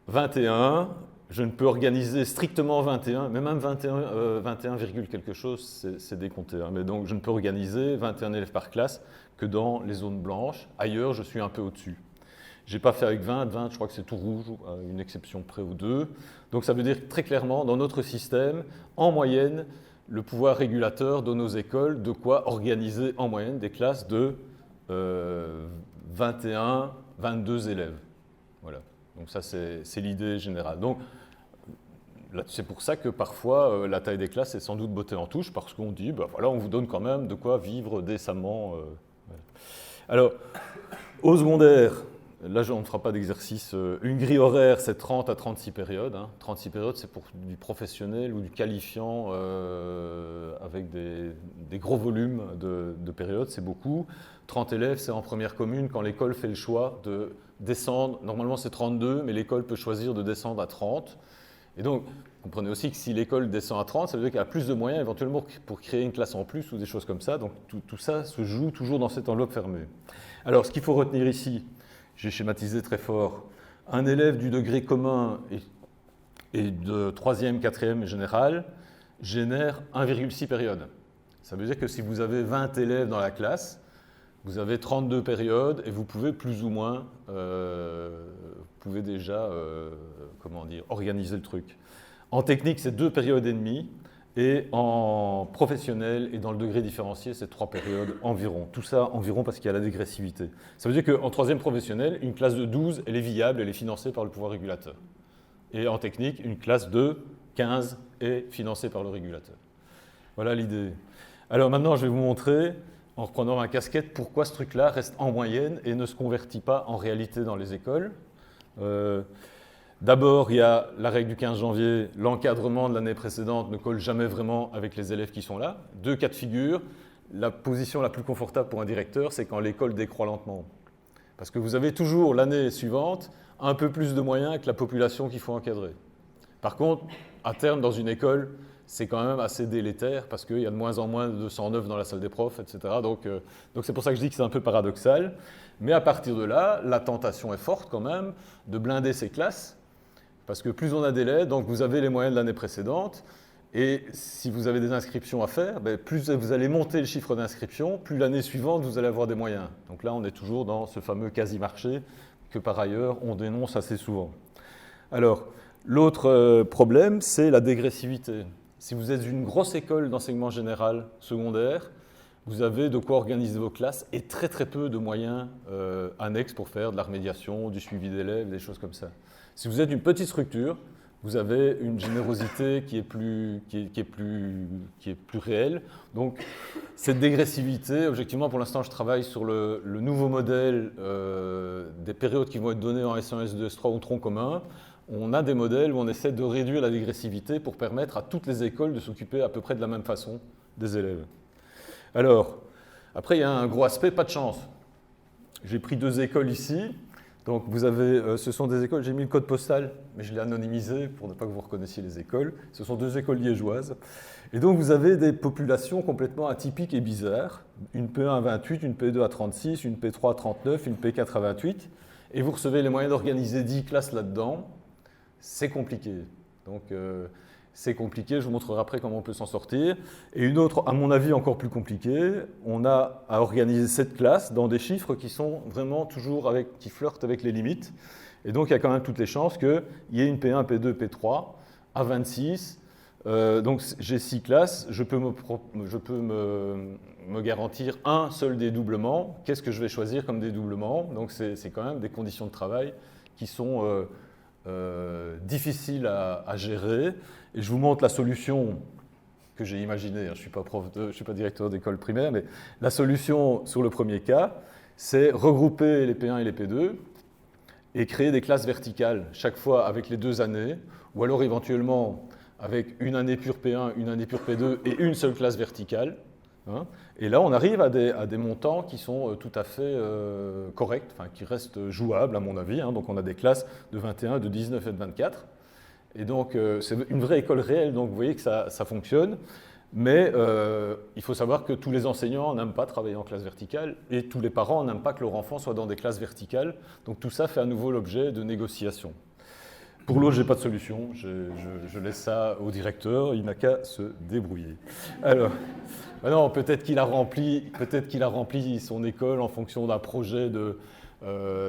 [SPEAKER 5] 21, je ne peux organiser strictement 21, mais même 21, quelque chose, c'est décompté. Hein. Mais donc, je ne peux organiser 21 élèves par classe que dans les zones blanches. Ailleurs, je suis un peu au-dessus. J'ai pas fait avec 20, je crois que c'est tout rouge, à une exception près ou deux. Donc ça veut dire très clairement, dans notre système, en moyenne, le pouvoir régulateur donne aux écoles de quoi organiser en moyenne des classes de 21, 22 élèves. Voilà. Donc ça, c'est l'idée générale. Donc, c'est pour ça que parfois, la taille des classes est sans doute bottée en touche, parce qu'on dit, ben voilà, on vous donne quand même de quoi vivre décemment. Voilà. Alors, au secondaire, là, on ne fera pas d'exercice. Une grille horaire, c'est 30 à 36 périodes. 36 périodes, c'est pour du professionnel ou du qualifiant avec des gros volumes de périodes, c'est beaucoup. 30 élèves, c'est en première commune quand l'école fait le choix de descendre. Normalement, c'est 32, mais l'école peut choisir de descendre à 30. Et donc, comprenez aussi que si l'école descend à 30, ça veut dire qu'elle a plus de moyens éventuellement pour créer une classe en plus ou des choses comme ça. Donc, tout ça se joue toujours dans cette enveloppe fermée. Alors, ce qu'il faut retenir ici, j'ai schématisé très fort, un élève du degré commun et de 3e, 4e général génère 1,6 périodes. Ça veut dire que si vous avez 20 élèves dans la classe, vous avez 32 périodes et vous pouvez plus ou moins, déjà organiser le truc. En technique, c'est 2 périodes et demie. Et en professionnel et dans le degré différencié, c'est 3 périodes environ. Tout ça environ parce qu'il y a la dégressivité. Ça veut dire qu'en 3e professionnel, une classe de 12, elle est viable, elle est financée par le pouvoir régulateur. Et en technique, une classe de 15 est financée par le régulateur. Voilà l'idée. Alors maintenant, je vais vous montrer, en reprenant ma casquette, pourquoi ce truc-là reste en moyenne et ne se convertit pas en réalité dans les écoles. D'abord, il y a la règle du 15 janvier, l'encadrement de l'année précédente ne colle jamais vraiment avec les élèves qui sont là. 2 cas de figure. La position la plus confortable pour un directeur, c'est quand l'école décroît lentement. Parce que vous avez toujours l'année suivante un peu plus de moyens que la population qu'il faut encadrer. Par contre, à terme, dans une école, c'est quand même assez délétère parce qu'il y a de moins en moins de 209 dans la salle des profs, etc. Donc c'est pour ça que je dis que c'est un peu paradoxal. Mais à partir de là, la tentation est forte quand même de blinder ces classes. Parce que plus on a d'élèves, donc vous avez les moyens de l'année précédente, et si vous avez des inscriptions à faire, plus vous allez monter le chiffre d'inscription, plus l'année suivante vous allez avoir des moyens. Donc là, on est toujours dans ce fameux quasi-marché que par ailleurs on dénonce assez souvent. Alors, l'autre problème, c'est la dégressivité. Si vous êtes une grosse école d'enseignement général secondaire, vous avez de quoi organiser vos classes et très très peu de moyens annexes pour faire de la remédiation, du suivi d'élèves, des choses comme ça. Si vous êtes une petite structure, vous avez une générosité qui est plus réelle. Donc, cette dégressivité, objectivement, pour l'instant, je travaille sur le nouveau modèle des périodes qui vont être données en S1, S2, S3 ou tronc commun. On a des modèles où on essaie de réduire la dégressivité pour permettre à toutes les écoles de s'occuper à peu près de la même façon des élèves. Alors, après, il y a un gros aspect, pas de chance. J'ai pris 2 écoles ici. Donc, vous avez, ce sont des écoles, j'ai mis le code postal, mais je l'ai anonymisé pour ne pas que vous reconnaissiez les écoles. Ce sont 2 écoles liégeoises. Et donc, vous avez des populations complètement atypiques et bizarres. Une P1 à 28, une P2 à 36, une P3 à 39, une P4 à 28. Et vous recevez les moyens d'organiser 10 classes là-dedans. C'est compliqué. Donc, c'est compliqué, je vous montrerai après comment on peut s'en sortir. Et une autre, à mon avis, encore plus compliquée, on a à organiser cette classe dans des chiffres qui sont vraiment toujours qui flirtent avec les limites. Et donc, il y a quand même toutes les chances qu'il y ait une P1, P2, P3 à 26. Donc, j'ai 6 classes, je peux me garantir un seul dédoublement. Qu'est-ce que je vais choisir comme dédoublement? Donc, c'est quand même des conditions de travail qui sont difficiles à gérer. Et je vous montre la solution que j'ai imaginée. Je ne suis pas directeur d'école primaire, mais la solution sur le premier cas, c'est regrouper les P1 et les P2 et créer des classes verticales, chaque fois avec les 2 années, ou alors éventuellement avec une année pure P1, une année pure P2 et une seule classe verticale. Et là, on arrive à des montants qui sont tout à fait corrects, qui restent jouables à mon avis. Donc on a des classes de 21, de 19 et de 24. Et donc c'est une vraie école réelle, donc vous voyez que ça fonctionne. Mais il faut savoir que tous les enseignants n'aiment pas travailler en classe verticale et tous les parents n'aiment pas que leur enfant soit dans des classes verticales. Donc tout ça fait à nouveau l'objet de négociations.
[SPEAKER 6] Pour l'eau, je n'ai pas de solution. Je laisse ça au directeur. Il n'a qu'à se débrouiller. Alors, non, peut-être qu'il a rempli son école en fonction d'un projet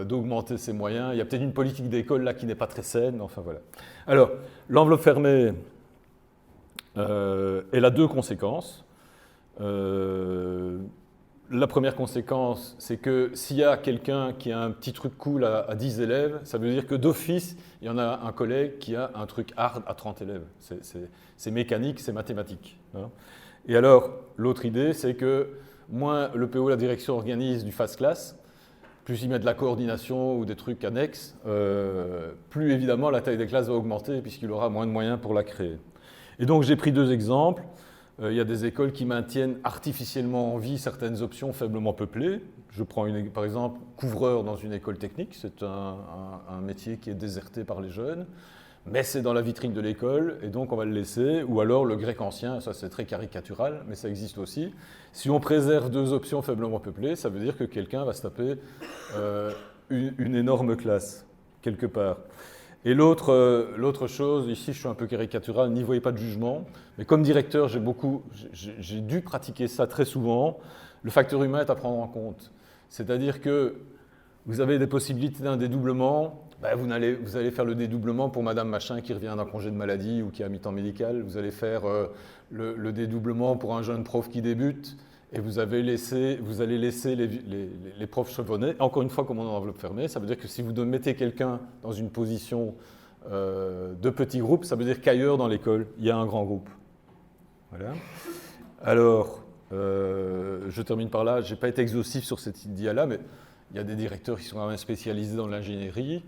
[SPEAKER 6] d'augmenter ses moyens. Il y a peut-être une politique d'école là qui n'est pas très saine. Enfin, voilà. Alors, l'enveloppe fermée, elle a deux conséquences. La première conséquence, c'est que s'il y a quelqu'un qui a un petit truc cool à 10 élèves, ça veut dire que d'office, il y en a un collègue qui a un truc hard à 30 élèves. C'est mécanique, c'est mathématique. Hein. Et alors, l'autre idée, c'est que moins le PO, la direction organise du fast class, plus il met de la coordination ou des trucs annexes, plus évidemment la taille des classes va augmenter puisqu'il aura moins de moyens pour la créer. Et donc j'ai pris deux exemples. Il y a des écoles qui maintiennent artificiellement en vie certaines options faiblement peuplées. Je prends par exemple couvreur dans une école technique, c'est un métier qui est déserté par les jeunes, mais c'est dans la vitrine de l'école et donc on va le laisser. Ou alors le grec ancien, ça c'est très caricatural, mais ça existe aussi. Si on préserve deux options faiblement peuplées, ça veut dire que quelqu'un va se taper une énorme classe, quelque part. Et l'autre chose, ici je suis un peu caricatural, n'y voyez pas de jugement, mais comme directeur, j'ai dû pratiquer ça très souvent. Le facteur humain est à prendre en compte. C'est-à-dire que vous avez des possibilités d'un dédoublement, vous allez faire le dédoublement pour madame machin qui revient d'un congé de maladie ou qui a mi-temps médical, vous allez faire le dédoublement pour un jeune prof qui débute, et vous allez laisser les profs chevronnés. Encore une fois, comme on est en enveloppe fermée, ça veut dire que si vous mettez quelqu'un dans une position de petit groupe, ça veut dire qu'ailleurs dans l'école, il y a un grand groupe. Voilà. Alors, je termine par là. Je n'ai pas été exhaustif sur cette idée-là, mais il y a des directeurs qui sont quand même spécialisés dans l'ingénierie.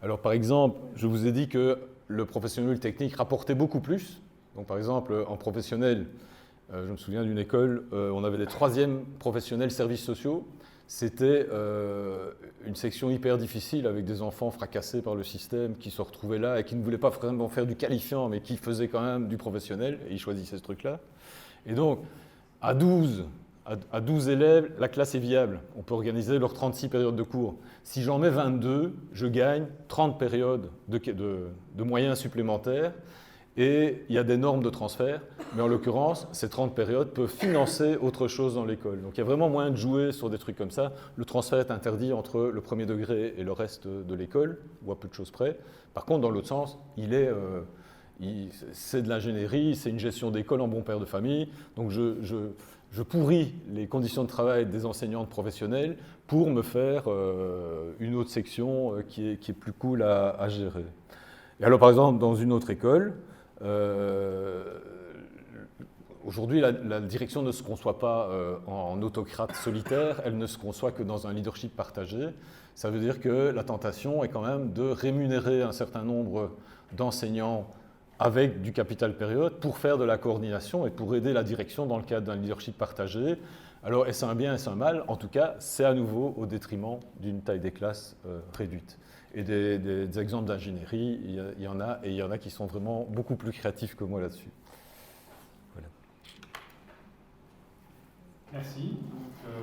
[SPEAKER 6] Alors, par exemple, je vous ai dit que le professionnel le technique rapportait beaucoup plus. Donc, par exemple, en professionnel, je me souviens d'une école, on avait des troisièmes professionnels services sociaux. C'était une section hyper difficile avec des enfants fracassés par le système qui se retrouvaient là et qui ne voulaient pas vraiment faire du qualifiant, mais qui faisaient quand même du professionnel, et ils choisissaient ce truc-là. Et donc, à 12 élèves, la classe est viable. On peut organiser leurs 36 périodes de cours. Si j'en mets 22, je gagne 30 périodes de moyens supplémentaires. Et il y a des normes de transfert, mais en l'occurrence, ces 30 périodes peuvent financer autre chose dans l'école. Donc il y a vraiment moyen de jouer sur des trucs comme ça. Le transfert est interdit entre le premier degré et le reste de l'école, ou à peu de choses près. Par contre, dans l'autre sens, c'est de l'ingénierie, c'est une gestion d'école en bon père de famille. Donc je pourris les conditions de travail des enseignantes professionnelles pour me faire une autre section qui est plus cool à gérer. Et alors, par exemple, dans une autre école, aujourd'hui, la direction ne se conçoit pas en autocrate solitaire, elle ne se conçoit que dans un leadership partagé. Ça veut dire que la tentation est quand même de rémunérer un certain nombre d'enseignants avec du capital période pour faire de la coordination et pour aider la direction dans le cadre d'un leadership partagé. Alors, est-ce un bien, est-ce un mal? En tout cas, c'est à nouveau au détriment d'une taille des classes réduite. Et des exemples d'ingénierie, il y en a, et il y en a qui sont vraiment beaucoup plus créatifs que moi là-dessus. Voilà.
[SPEAKER 2] Merci. Donc,